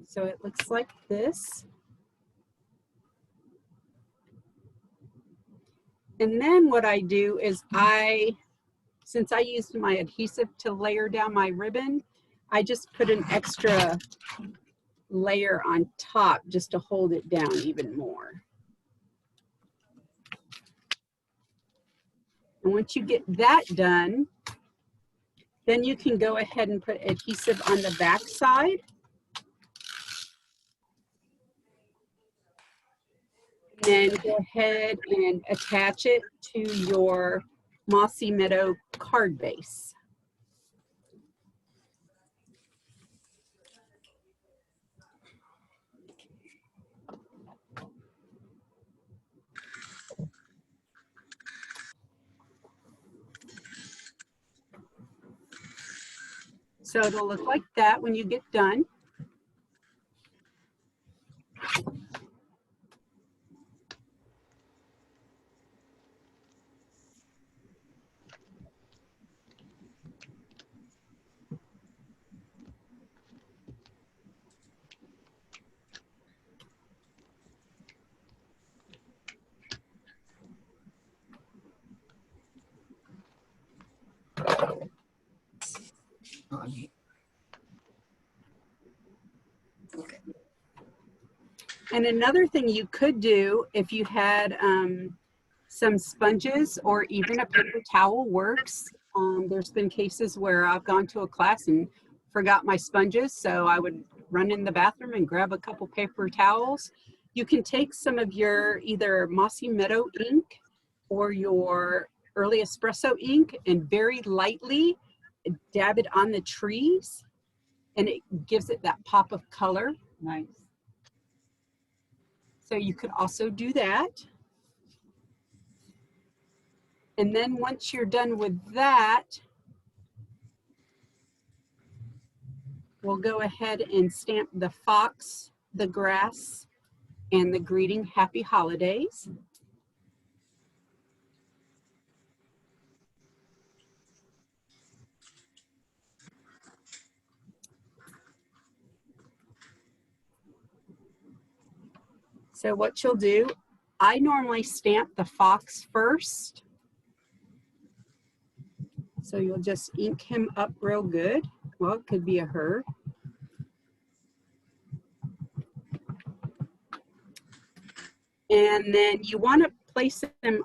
So it looks like this. And then what I do is since I used my adhesive to layer down my ribbon, I just put an extra layer on top just to hold it down even more. And once you get that done, then you can go ahead and put adhesive on the back side. And then go ahead and attach it to your Mossy Meadow card base. So it'll look like that when you get done. Okay. And another thing you could do if you had some sponges or even a paper towel works. There's been cases where I've gone to a class and forgot my sponges, so I would run in the bathroom and grab a couple paper towels. You can take some of your either Mossy Meadow ink or your Early Espresso ink and very lightly dab it on the trees, and it gives it that pop of color. Nice. So you could also do that. And then once you're done with that, we'll go ahead and stamp the fox, the grass, and the greeting Happy Holidays. So what you'll do, I normally stamp the fox first. So you'll just ink him up real good. Well, it could be a her. And then you want to place them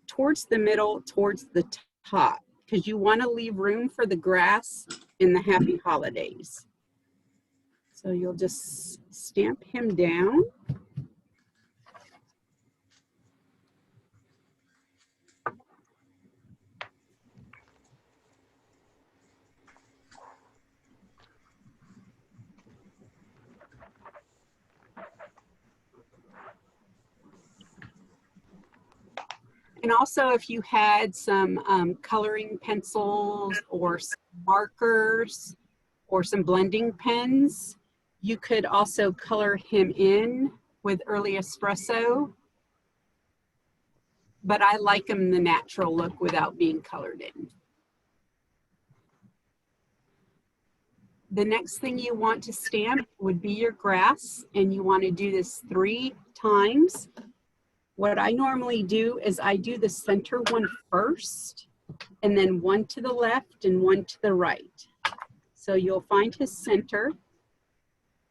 towards the middle, towards the top, because you want to leave room for the grass in the Happy Holidays. So you'll just stamp him down. And also if you had some coloring pencils or some markers or some blending pens, you could also color him in with Early Espresso. But I like him the natural look without being colored in. The next thing you want to stamp would be your grass, and you want to do this 3 times. What I normally do is I do the center one first, and then 1 to the left and 1 to the right. So you'll find his center.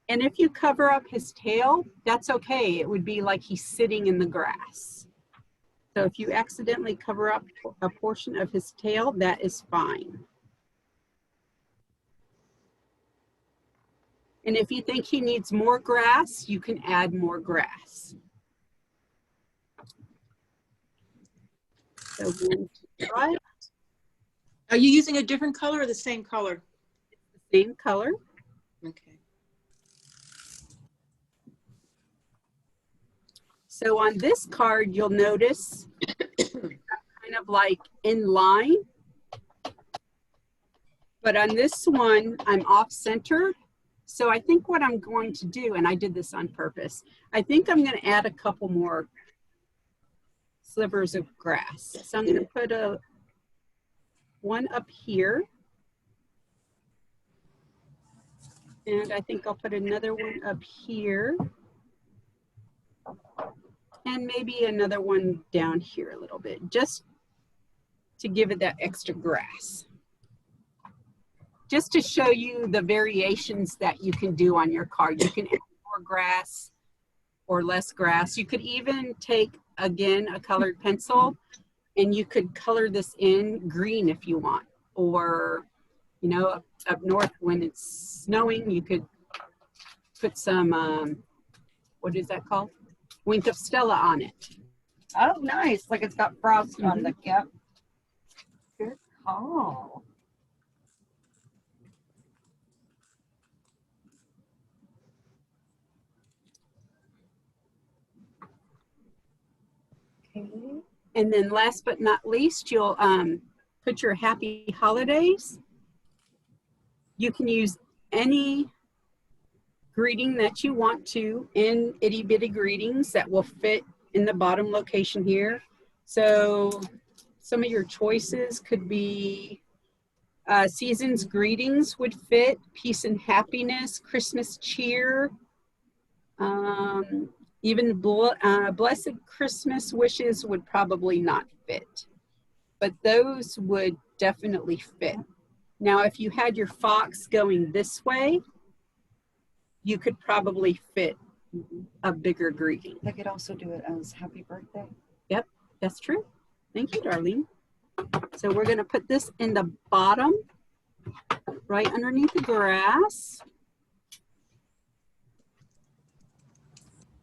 And if you cover up his tail, that's okay. It would be like he's sitting in the grass. So if you accidentally cover up a portion of his tail, that is fine. And if you think he needs more grass, you can add more grass. So 1 to the right. Are you using a different color or the same color? The same color. Okay. So on this card, you'll notice kind of like in line. But on this one, I'm off center. So I think what I'm going to do, and I did this on purpose, I think I'm going to add a couple more slivers of grass. So I'm going to put one up here. And I think I'll put another one up here. And maybe another one down here a little bit, just to give it that extra grass. Just to show you the variations that you can do on your card. You can add more grass or less grass. You could even take, again, a colored pencil, and you could color this in green if you want. Or, you know, up north when it's snowing, you could put some, what is that called? Wink of Stella on it. Oh, nice. Like it's got frost on the, yep. Good call. Okay. And then last but not least, you'll put your Happy Holidays. You can use any greeting that you want to in itty bitty greetings that will fit in the bottom location here. So some of your choices could be season's greetings would fit, peace and happiness, Christmas cheer, even blessed Christmas wishes would probably not fit, but those would definitely fit. Now, if you had your fox going this way, you could probably fit a bigger greeting. I could also do it as happy birthday. Yep, that's true. Thank you, Darlene. So we're going to put this in the bottom, right underneath the grass.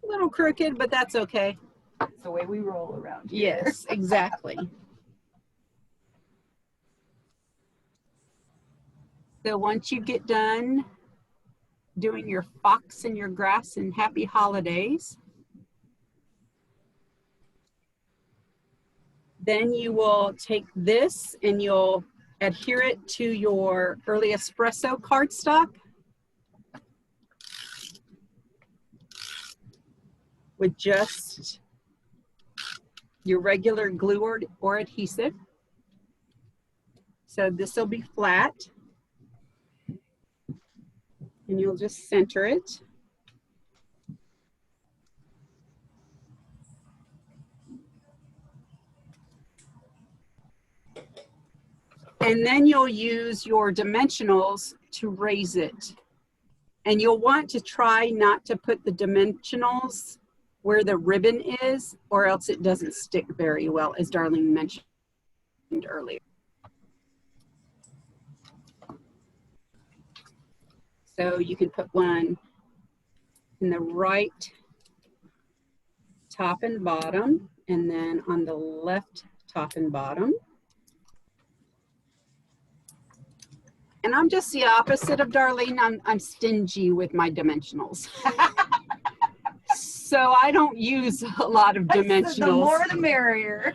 A little crooked, but that's okay. That's the way we roll around here. Yes, exactly. So once you get done doing your fox and your grass and happy holidays, then you will take this and you'll adhere it to your early espresso cardstock with just your regular glue or adhesive. So this will be flat. And you'll just center it. And then you'll use your dimensionals to raise it. And you'll want to try not to put the dimensionals where the ribbon is, or else it doesn't stick very well, as Darlene mentioned earlier. So you can put one in the right top and bottom, and then on the left top and bottom. And I'm just the opposite of Darlene. I'm stingy with my dimensionals. So I don't use a lot of dimensionals. The more the merrier.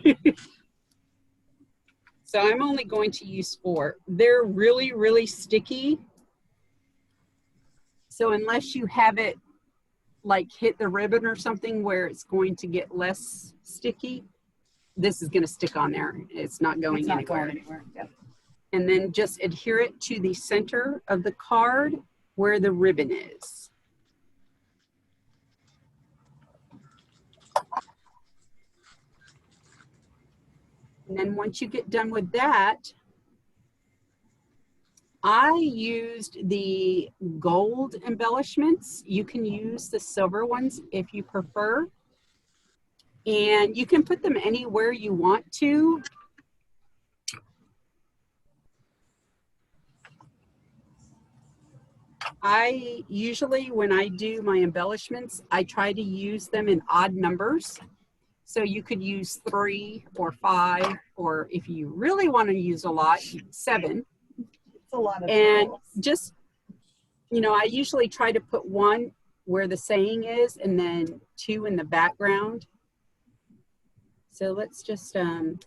So I'm only going to use 4. They're really, really sticky. So unless you have it like hit the ribbon or something where it's going to get less sticky, this is going to stick on there. It's not going anywhere. Yep. And then just adhere it to the center of the card where the ribbon is. And then once you get done with that, I used the gold embellishments. You can use the silver ones if you prefer. And you can put them anywhere you want to. I usually, when I do my embellishments, I try to use them in odd numbers. So you could use 3 or 5, or if you really want to use a lot, 7. It's a lot of and balls. Just, you know, I usually try to put 1 where the saying is and then 2 in the background. So let's just,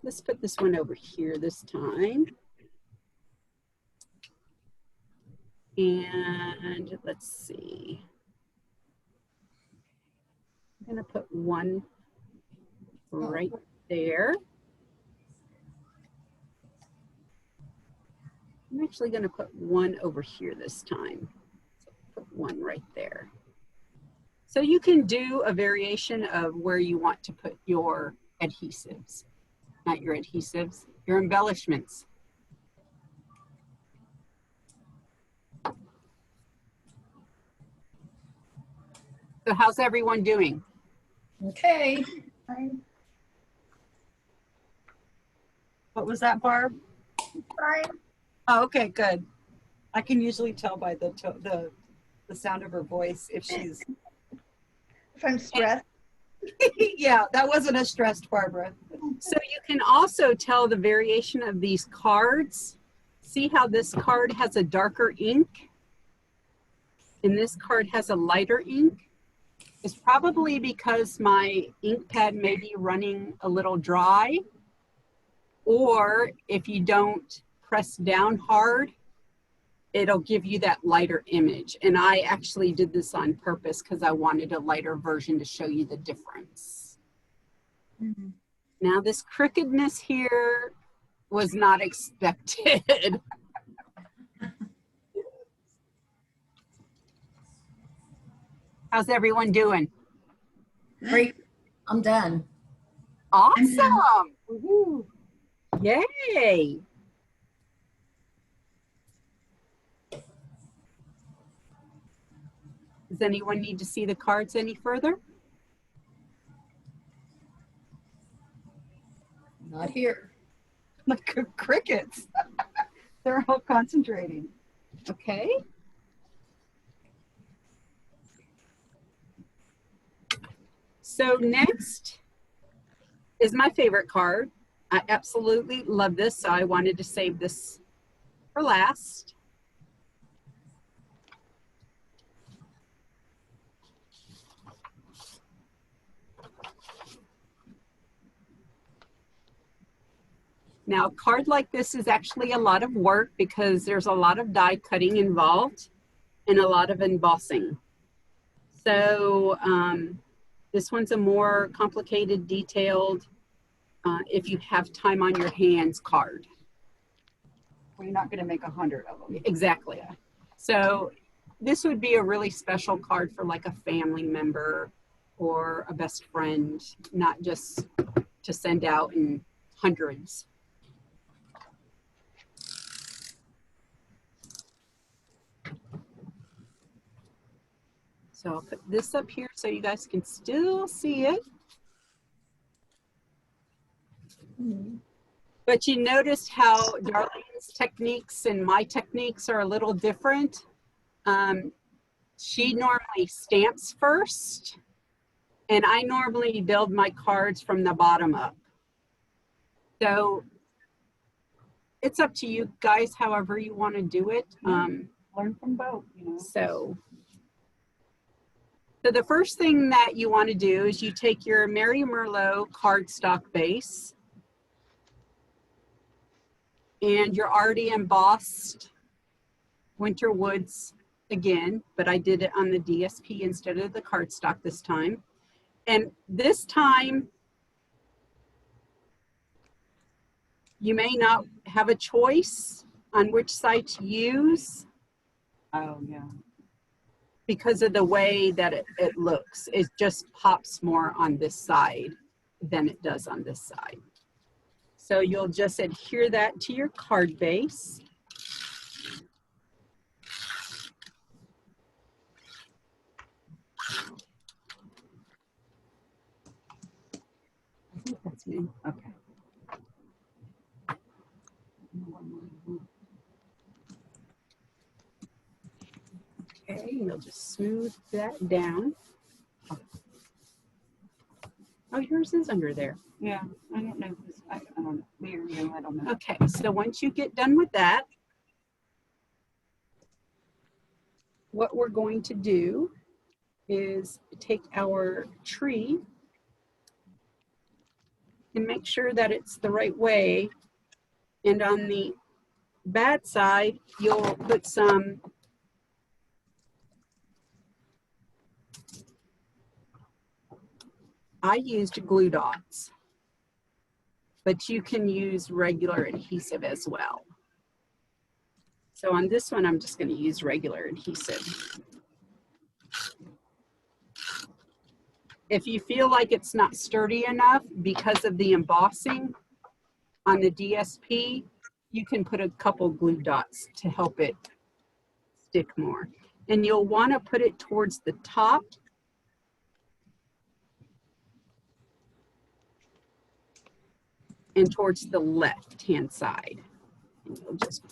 let's put this one over here this time. And let's see. I'm going to put 1 right there. I'm actually going to put 1 over here this time. So put 1 right there. So you can do a variation of where you want to put your adhesives. Not your adhesives, your embellishments. So how's everyone doing? Okay. Fine. What was that, Barb? Fine. Oh, okay, good. I can usually tell by the sound of her voice if she's. If I'm stressed. Yeah, that wasn't a stressed Barbara. So you can also tell the variation of these cards. See how this card has a darker ink and this card has a lighter ink? It's probably because my ink pad may be running a little dry, or if you don't press down hard, it'll give you that lighter image. And I actually did this on purpose because I wanted a lighter version to show you the difference. Mm-hmm. Now this crookedness here was not expected. How's everyone doing? Great. I'm done. Awesome. Woohoo. Yay. Does anyone need to see the cards any further? Not here. Like crickets. They're all concentrating. Okay. So next is my favorite card. I absolutely love this, so I wanted to save this for last. Now, a card like this is actually a lot of work because there's a lot of die cutting involved and a lot of embossing. So this one's a more complicated, detailed, if you have time on your hands card. Well, you're not going to make 100 of them. Exactly. So this would be a really special card for like a family member or a best friend, not just to send out in hundreds. So I'll put this up here so you guys can still see it. But you noticed how Darlene's techniques and my techniques are a little different. She normally stamps first, and I normally build my cards from the bottom up. So it's up to you guys, however you want to do it. Learn from both, you know. So the first thing that you want to do is you take your Mary Merlot cardstock base and your already embossed Winter Woods again, but I did it on the DSP instead of the cardstock this time. And this time, you may not have a choice on which side to use. Oh, yeah. Because of the way that it looks. It just pops more on this side than it does on this side. So you'll just adhere that to your card base. I think that's me. Okay. Okay, you'll just smooth that down. Oh, yours is under there. Yeah, I don't know. I don't know. Me or you, I don't know. Okay, so once you get done with that, what we're going to do is take our tree and make sure that it's the right way. And on the bad side, you'll put some I used glue dots, but you can use regular adhesive as well. So on this one, I'm just going to use regular adhesive. If you feel like it's not sturdy enough because of the embossing on the DSP, you can put a couple glue dots to help it stick more. And you'll want to put it towards the top and towards the left-hand side. And you'll just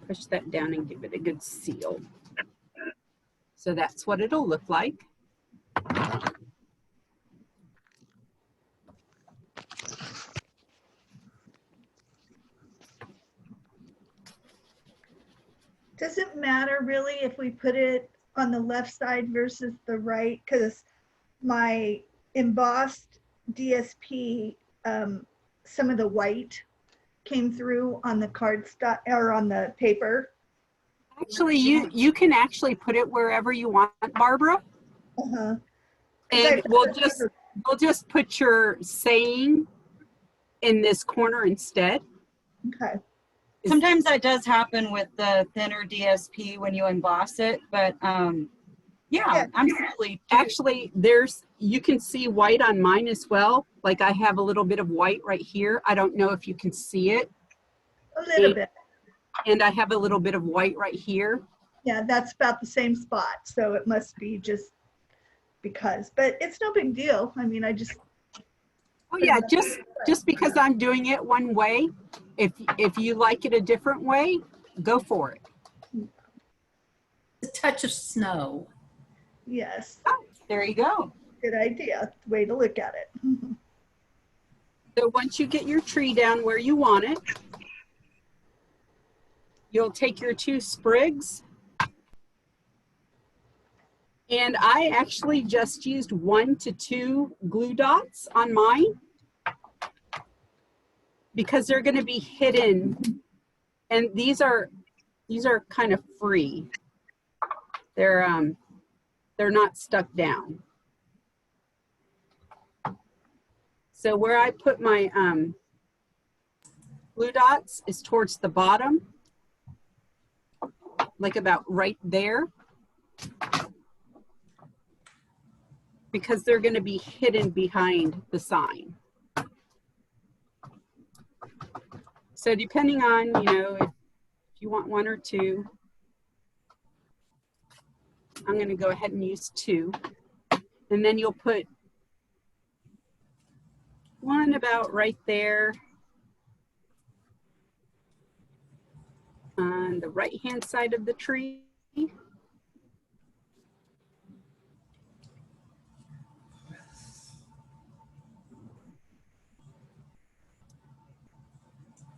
push that down and give it a good seal. So that's what it'll look like. Does it matter really if we put it on the left side versus the right? Because my embossed DSP, some of the white came through on the cardstock or on the paper. Actually, you can actually put it wherever you want, Barbara. Uh-huh. And we'll just put your saying in this corner instead. Okay. Sometimes that does happen with the thinner DSP when you emboss it, but yeah, absolutely. Actually, you can see white on mine as well. Like I have a little bit of white right here. I don't know if you can see it. A little bit. And I have a little bit of white right here. Yeah, that's about the same spot. So it must be just because, but it's no big deal. I mean, I just. Oh yeah, just because I'm doing it one way, if you like it a different way, go for it. A touch of snow. Yes. There you go. Good idea. Way to look at it. So once you get your tree down where you want it, you'll take your 2 sprigs. And I actually just used 1 to 2 glue dots on mine because they're going to be hidden. And these are kind of free. They're not stuck down. So where I put my glue dots is towards the bottom, like about right there, because they're going to be hidden behind the sign. So depending on, if you want 1 or 2, I'm going to go ahead and use 2. And then you'll put 1 about right there on the right-hand side of the tree.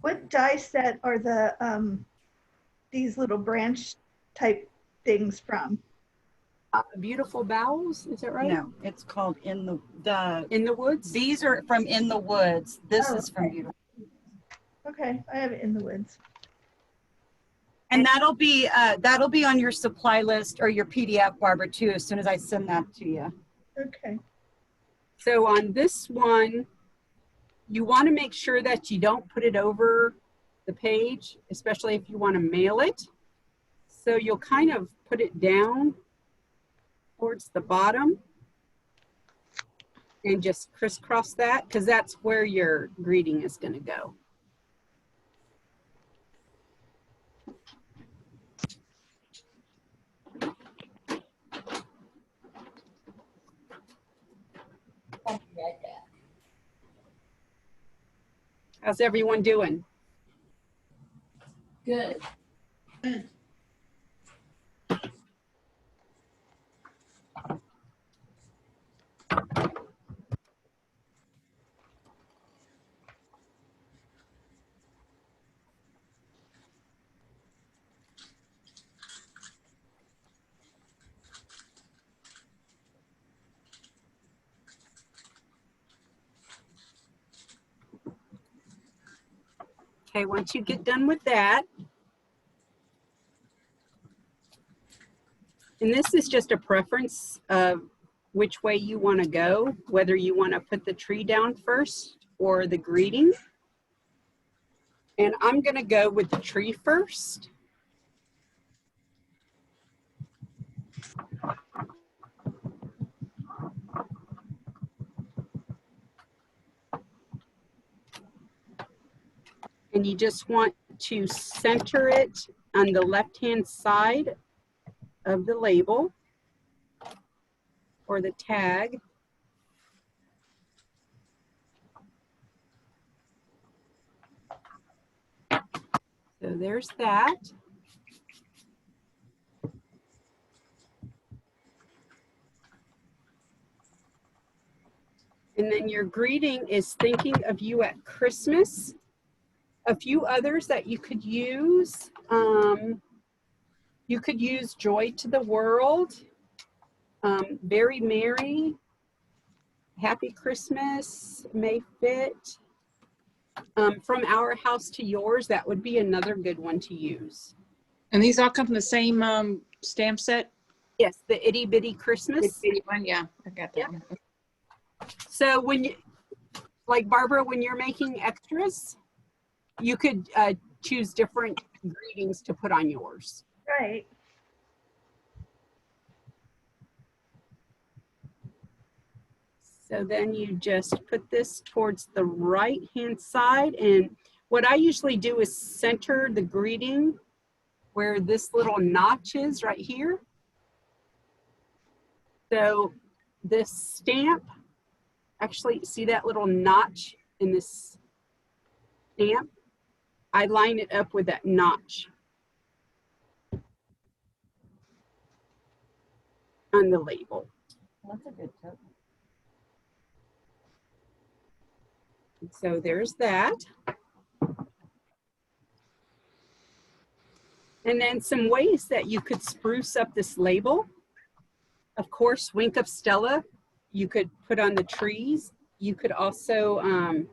What die set are these little branch type things from? Beautiful Bowels, is that right? No, it's called In the Woods. These are from In the Woods. This Oh, is from Beautiful. Okay, I have it in the woods. And that'll be on your supply list or your PDF, Barbara, too, as soon as I send that to you. Okay. So on this one, you want to make sure that you don't put it over the page, especially if you want to mail it. So you'll kind of put it down towards the bottom and just crisscross that, because that's where your greeting is going to go. How's everyone doing? Good. Good. Okay, once you get done with that, and this is just a preference of which way you want to go, whether you want to put the tree down first or the greeting. And I'm going to go with the tree first. And you just want to center it on the left-hand side of the label or the tag. So there's that. And then your greeting is thinking of you at Christmas. A few others that you could use. You could use Joy to the World, Very Merry, Happy Christmas, May Fit. From Our House to Yours, that would be another good one to use. And these all come from the same stamp set? Yes, the Itty Bitty Christmas. Bitty one, yeah, I got that Yep. one. So when you, like Barbara, when you're making extras, you could choose different greetings to put on yours. Right. So then you just put this towards the right hand side, and what I usually do is center the greeting where this little notch is right here. So this stamp, actually see that little notch in this stamp? I line it up with that notch on the label. That's a good tip. So there's that. And then some ways that you could spruce up this label. Of course, Wink of Stella, you could put on the trees. You could also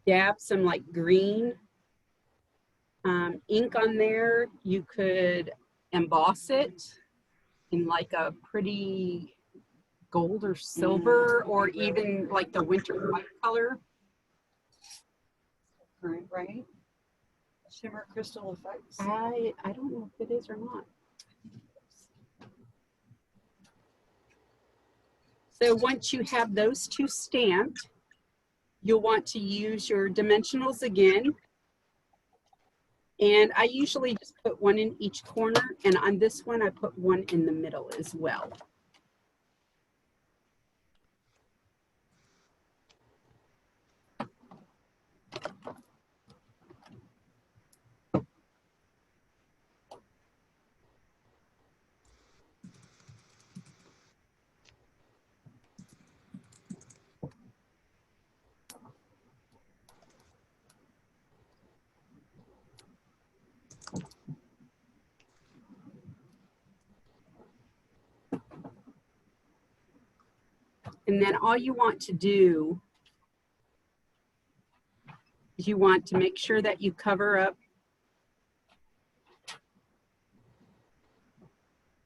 dab some like green ink on there. You could emboss it in like a pretty gold or silver, or even like the winter white color. Right? Shimmer crystal effects. I don't know if it is or not. So once you have those two stamped, you'll want to use your dimensionals again. And I usually just put one in each corner, and on this one, I put one in the middle as well. And then all you want to do is you want to make sure that you cover up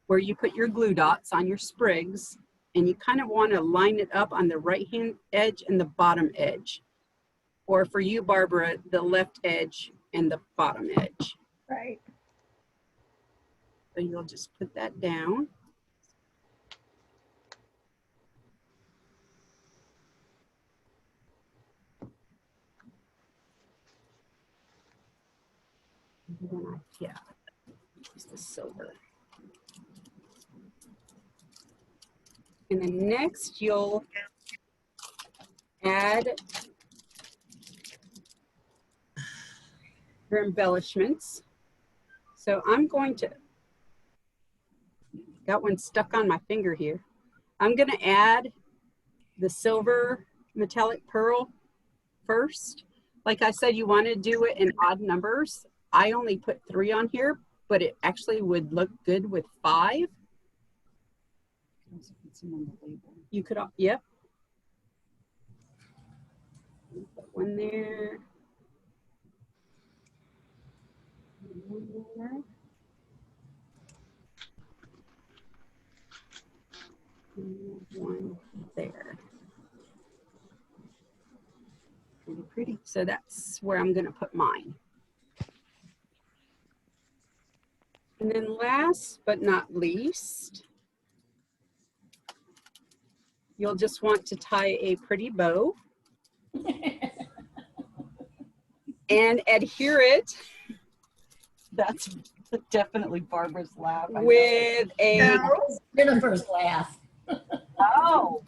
where you put your glue dots on your sprigs, and you kind of want to line it up on the right hand edge and the bottom edge. Or for you, Barbara, the left edge and the bottom edge. Right. So you'll just put that down. Yeah, use the silver. And then next you'll add your embellishments. So I'm going to, got one stuck on my finger here. I'm going to add the silver metallic pearl first. Like I said, you want to do it in odd numbers. I only put 3 on here, but it actually would look good with 5. You could, yep. Put one there. One there. And one there. Pretty pretty. So that's where I'm going to put mine. And then last but not least, you'll just want to tie a pretty bow and adhere it. That's definitely Barbara's laugh. With a, No. Jennifer's laugh. Oh,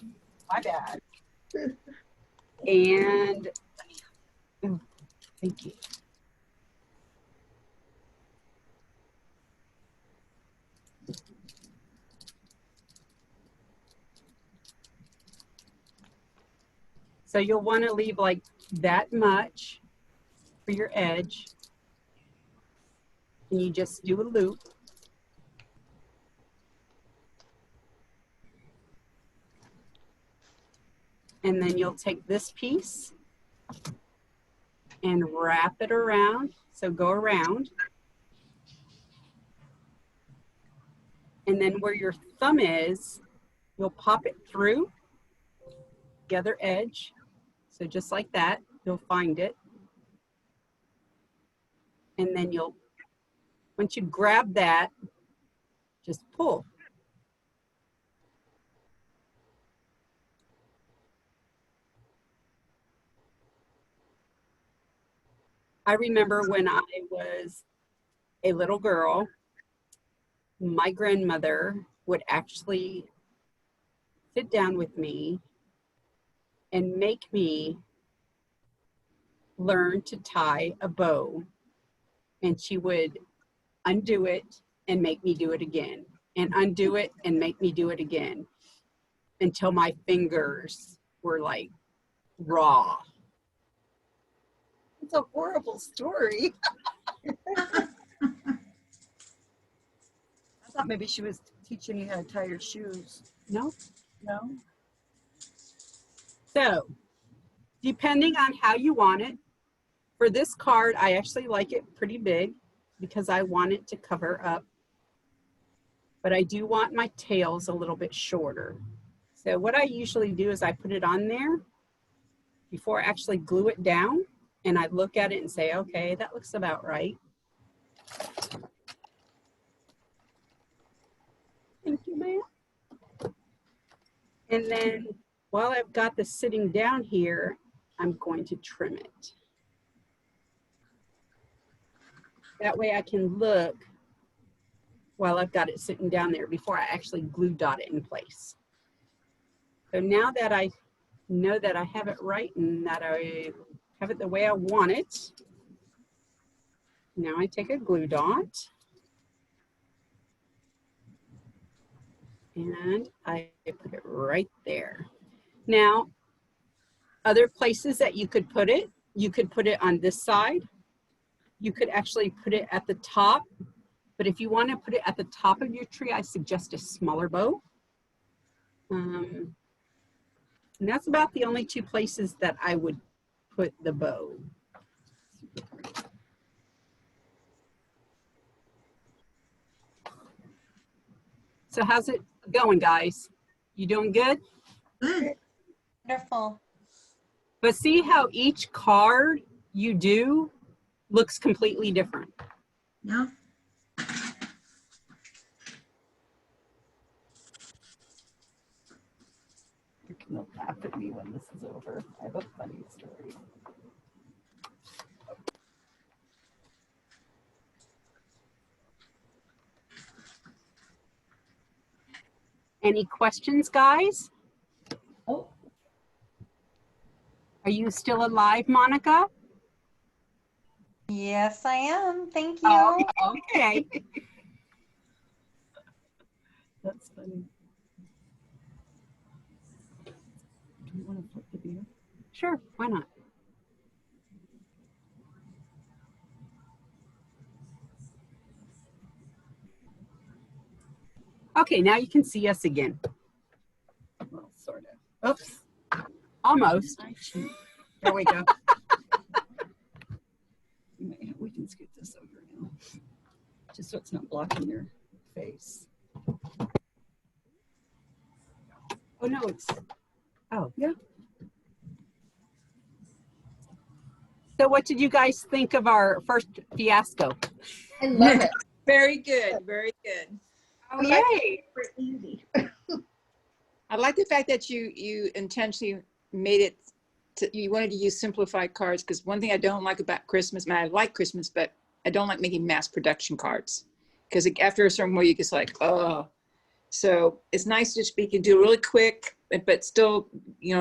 my bad. and, oh, thank you. So you'll want to leave like that much for your edge. And you just do a loop. And then you'll take this piece and wrap it around. So go around. And then where your thumb is, you'll pop it through the other edge. So just like that, you'll find it. And then once you grab that, just pull. I remember when I was a little girl, my grandmother would actually sit down with me and make me learn to tie a bow. And she would undo it and make me do it again, and undo it and make me do it again until my fingers were like raw. It's a horrible story. I thought maybe she was teaching you how to tie your shoes. No. No? So, depending on how you want it, for this card, I actually like it pretty big because I want it to cover up. But I do want my tails a little bit shorter. So what I usually do is I put it on there before I actually glue it down, and I look at it and say, okay, that looks about right. Thank you, ma'am. And then while I've got this sitting down here, I'm going to trim it. That way I can look while I've got it sitting down there before I actually glue dot it in place. So now that I know that I have it right and that I have it the way I want it, now I take a glue dot and I put it right there. Now, other places that you could put it on this side. You could actually put it at the top, but if you want to put it at the top of your tree, I suggest a smaller bow. And that's about the only two places that I would put the bow. So how's it going, guys? You doing good? Good. Wonderful. But see how each card you do looks completely different. No. You're gonna laugh at me when this is over. I have a funny story. Any questions, guys? Oh, Are you still alive, Monica? Yes, I am. Thank you. Oh, okay. that's funny. Do you want to flip the beer? Sure, why not? Okay, now you can see us again. Well, sort of. Oops, almost. I cheat. There we go. We can scoot this over now, just so it's not blocking your face. Oh, no, oh, Yeah. So what did you guys think of our first fiasco? I love it. Very good, very good. Oh, yay. Super easy. I like the fact that you intentionally made it, you wanted to use simplified cards, because one thing I don't like about Christmas, I like Christmas, but I don't like making mass production cards, because after a certain point, you just like, oh. So it's nice to just, you can do it really quick, but still,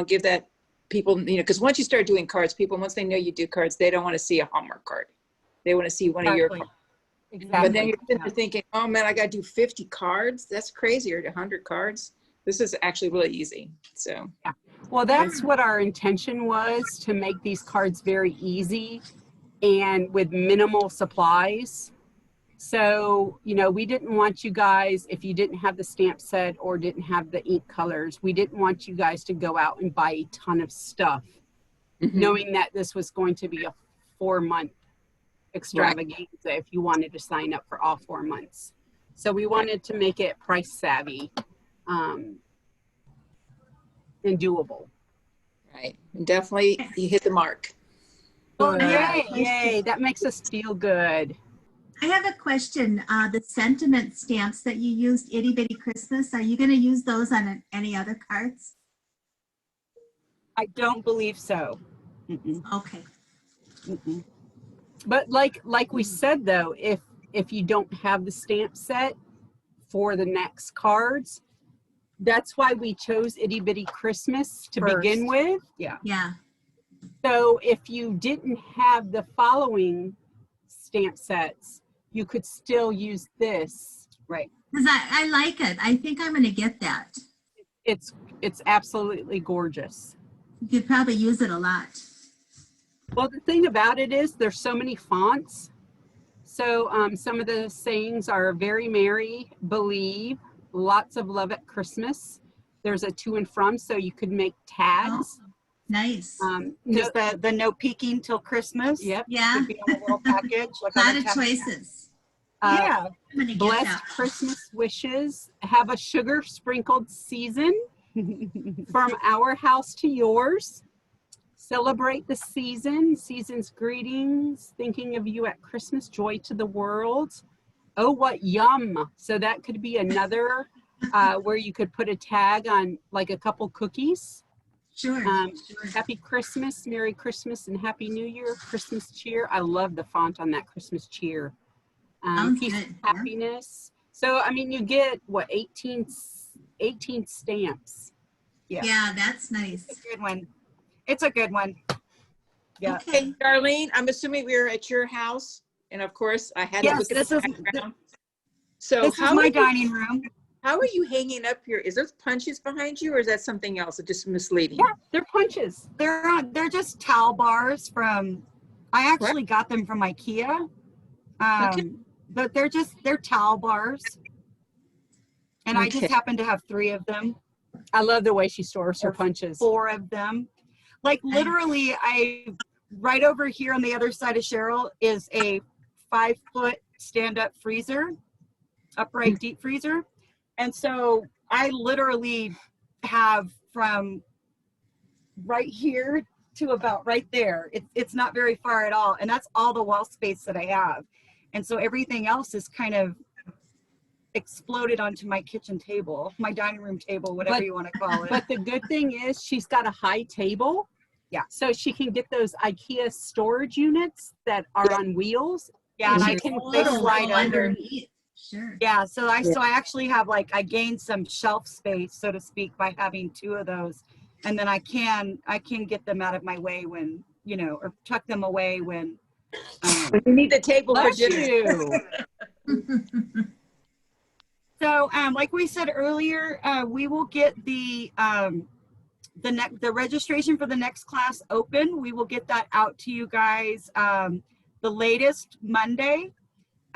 give that people, because once you start doing cards, people, once they know you do cards, they don't want to see a Hallmark card. They want to see one of your cards. Exactly. But then you're sitting there thinking, oh man, I got to do 50 cards. That's crazy, or 100 cards. This is actually really easy. So. Yeah. Well, that's what our intention was, to make these cards very easy and with minimal supplies. So, we didn't want you guys, if you didn't have the stamp set or didn't have the ink colors, we didn't want you guys to go out and buy a ton of stuff, knowing that this was going to be a 4-month extravaganza if you wanted to sign up for all 4 months. So we wanted to make it price savvy and doable. Right. And definitely you hit the mark. Well, Good. yay. Yay, that makes us feel good. I have a question. The sentiment stamps that you used, Itty Bitty Christmas, are you going to use those on any other cards? I don't believe so. Mm-mm, Okay. mm-mm. But like we said though, if you don't have the stamp set for the next cards, that's why we chose Itty Bitty Christmas to begin First. with. Yeah. Yeah. So if you didn't have the following stamp sets, you could still use this. Right. Because I like it. I think I'm going to get that. It's absolutely gorgeous. You could probably use it a lot. Well, the thing about it is there's so many fonts. So some of the sayings are very merry, believe, lots of love at Christmas. There's a to and from, so you could make tags. Nice. Just the no peeking till Christmas. Yep. Yeah. Could be on a little package. Like A on lot a of tag. choices. Yeah. I'm going to get Blessed that. Christmas wishes. Have a sugar sprinkled season from our house to yours. Celebrate the season's greetings, thinking of you at Christmas, joy to the world. Oh, what yum. So that could be another where you could put a tag on like a couple cookies. Sure. Sure. Happy Christmas, Merry Christmas, and Happy New Year, Christmas cheer. I love the font on that Christmas cheer. Sounds Peace good, and yeah. happiness. So, I mean, you get what, 18 stamps. Yeah, that's nice. It's a good one. It's a good one. Yeah. Okay. Darlene, I'm assuming we were at your house. And of course, I had to Yes, look at this the is background. So this is how my are you- dining room. How are you hanging up here? Is those punches behind you or is that something else? It's just misleading. Yeah, they're punches. They're just towel bars from. I actually got them from IKEA. Okay. But they're towel bars, and I just Okay. happen to have 3 of them. I love the way she stores her Or punches. 4 of them. Like literally, right over here on the other side of Cheryl is a 5-foot stand-up freezer, upright deep freezer. And so I literally have from right here to about right there. It's not very far at all. And that's all the wall space that I have. And so everything else is kind of exploded onto my kitchen table, my dining room table, whatever you want to call it. But the good thing is she's got a high table. Yeah. So she can get those IKEA storage units that are on wheels. Yeah, and I She can can they Little slide under. underneath. Sure. Yeah, so I actually have I gained some shelf space, so to speak, by having 2 of those, and then I can get them out of my way when or tuck them away when. You need the table for Bless dinner. you. So, like we said earlier, we will get the registration for the next class open. We will get that out to you guys the latest Monday.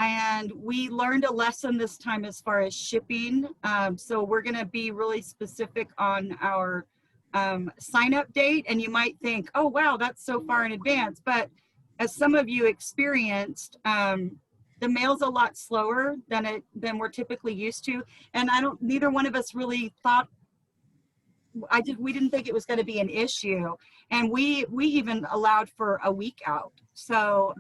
And we learned a lesson this time as far as shipping. So we're going to be really specific on our sign up date. And you might think, oh, wow, that's so far in advance. But as some of you experienced, the mail's a lot slower than we're typically used to. And neither one of us really thought, we didn't think it was going to be an issue. And we even allowed for a week out. So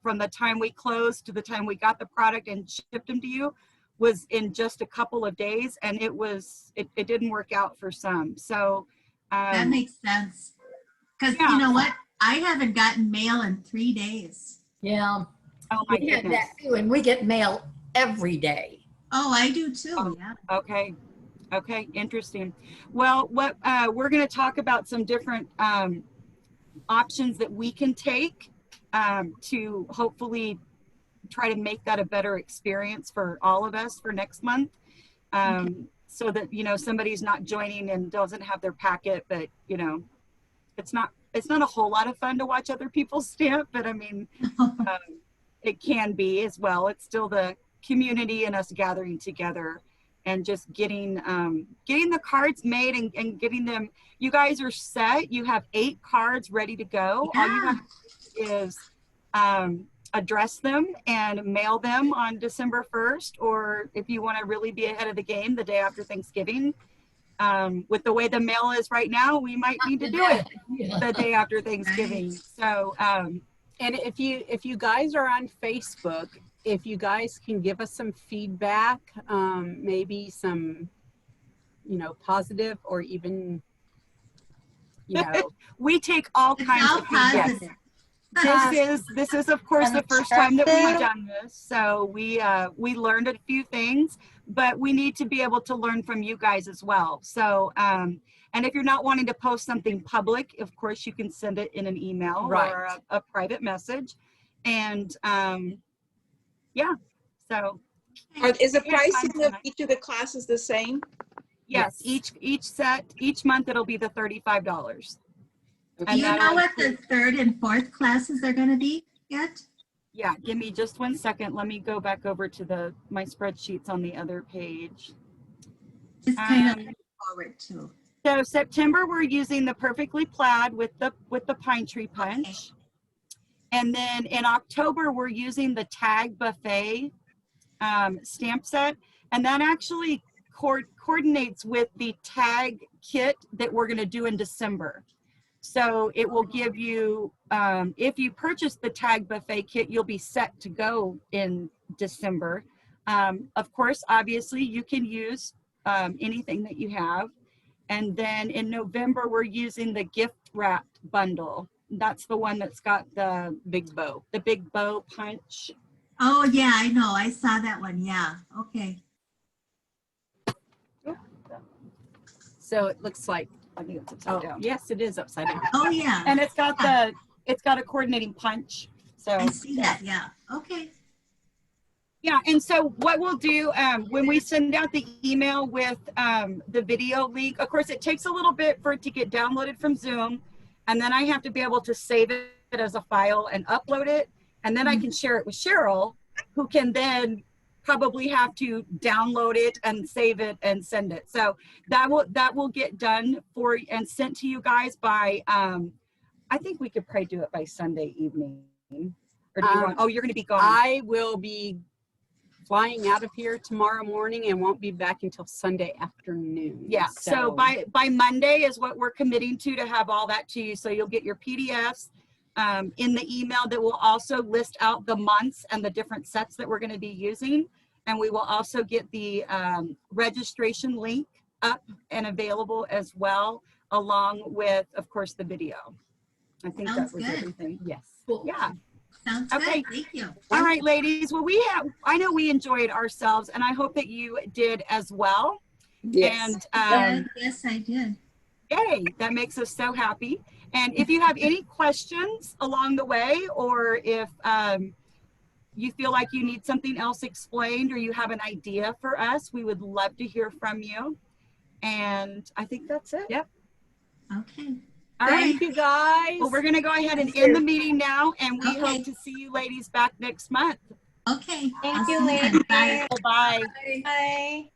from the time we closed to the time we got the product and shipped them to you was in just a couple of days. And it didn't work out for some. So That makes sense. Because Yeah. you know what? I haven't gotten mail in 3 days. Yeah, oh my we had goodness. that too, and we get mail every day. Oh, I do too. Yeah. Okay, interesting. Well, what we're going to talk about some different options that we can take to hopefully try to make that a better experience for all of us for next month. So that somebody's not joining and doesn't have their packet, but it's not a whole lot of fun to watch other people stamp, but I mean it can be as well. It's still the community and us gathering together and just getting the cards made and getting them. You guys are set. You have 8 cards ready to go. Yeah. All you have to do is address them and mail them on December 1st, or if you want to really be ahead of the game, the day after Thanksgiving. With the way the mail is right now, we might need to do it the day after Thanksgiving. So, and if you guys are on Facebook, if you guys can give us some feedback, maybe some, positive or even, we take all It's kinds all of feedback. positive. This is of course the first time that we've done this, so we learned a few things, but we need to be able to learn from you guys as well. So and if you're not wanting to post something public, of course you can send it in an email or a private message. And yeah, so Is the pricing of each of the classes the same? yes, each month it'll be the $35. Do you know what the 3rd and 4th classes are going to be yet? Yeah, give me just 1 second. Let me go back over to my spreadsheets on the other page. Just kind of looking forward to. So September, we're using the Perfectly Plaid with the Pine Tree Punch. Okay. And then in October, we're using the Tag Buffet stamp set. And that actually coordinates with the tag kit that we're going to do in December. So it will give you, if you purchase the Tag Buffet kit, you'll be set to go in December. Of course, obviously, you can use anything that you have. And then in November, we're using the gift wrapped bundle. That's the one that's got the big bow punch. Oh, yeah, I know. I saw that one. Yeah. Okay. So it looks like, I think it's upside down. yes, it is upside down. Oh, yeah. And it's got a coordinating punch. So I see that. Yeah. Okay. yeah, and so what we'll do when we send out the email with the video link, of course, it takes a little bit for it to get downloaded from Zoom, and then I have to be able to save it as a file and upload it, and then I can share it with Cheryl, who can then probably have to download it and save it and send it. So that will get done for and sent to you guys by I think we could probably do it by Sunday evening. Or do you want, you're going to be gone. I will be flying out of here tomorrow morning and won't be back until Sunday afternoon. Yeah, so by Monday is what we're committing to have all that to you. So you'll get your PDFs in the email that will also list out the months and the different sets that we're going to be using. And we will also get the registration link up and available as well, along with, of course, the video. I think Sounds that was good. Everything. Yes. Cool. Yeah. Sounds Okay. good. Thank you. All right, ladies. Well, I know we enjoyed ourselves, and I hope that you did as well. Yes. And Yes, I did. yay, that makes us so happy. And if you have any questions along the way, or if you feel like you need something else explained, or you have an idea for us, we would love to hear from you. And I think that's it. Yep. Okay. All right. Thank you, guys. Well, we're going to go ahead and end the meeting now, and we Okay. hope to see you ladies back next month. Okay. Thank I'll you, see ladies. Bye. Bye. Bye.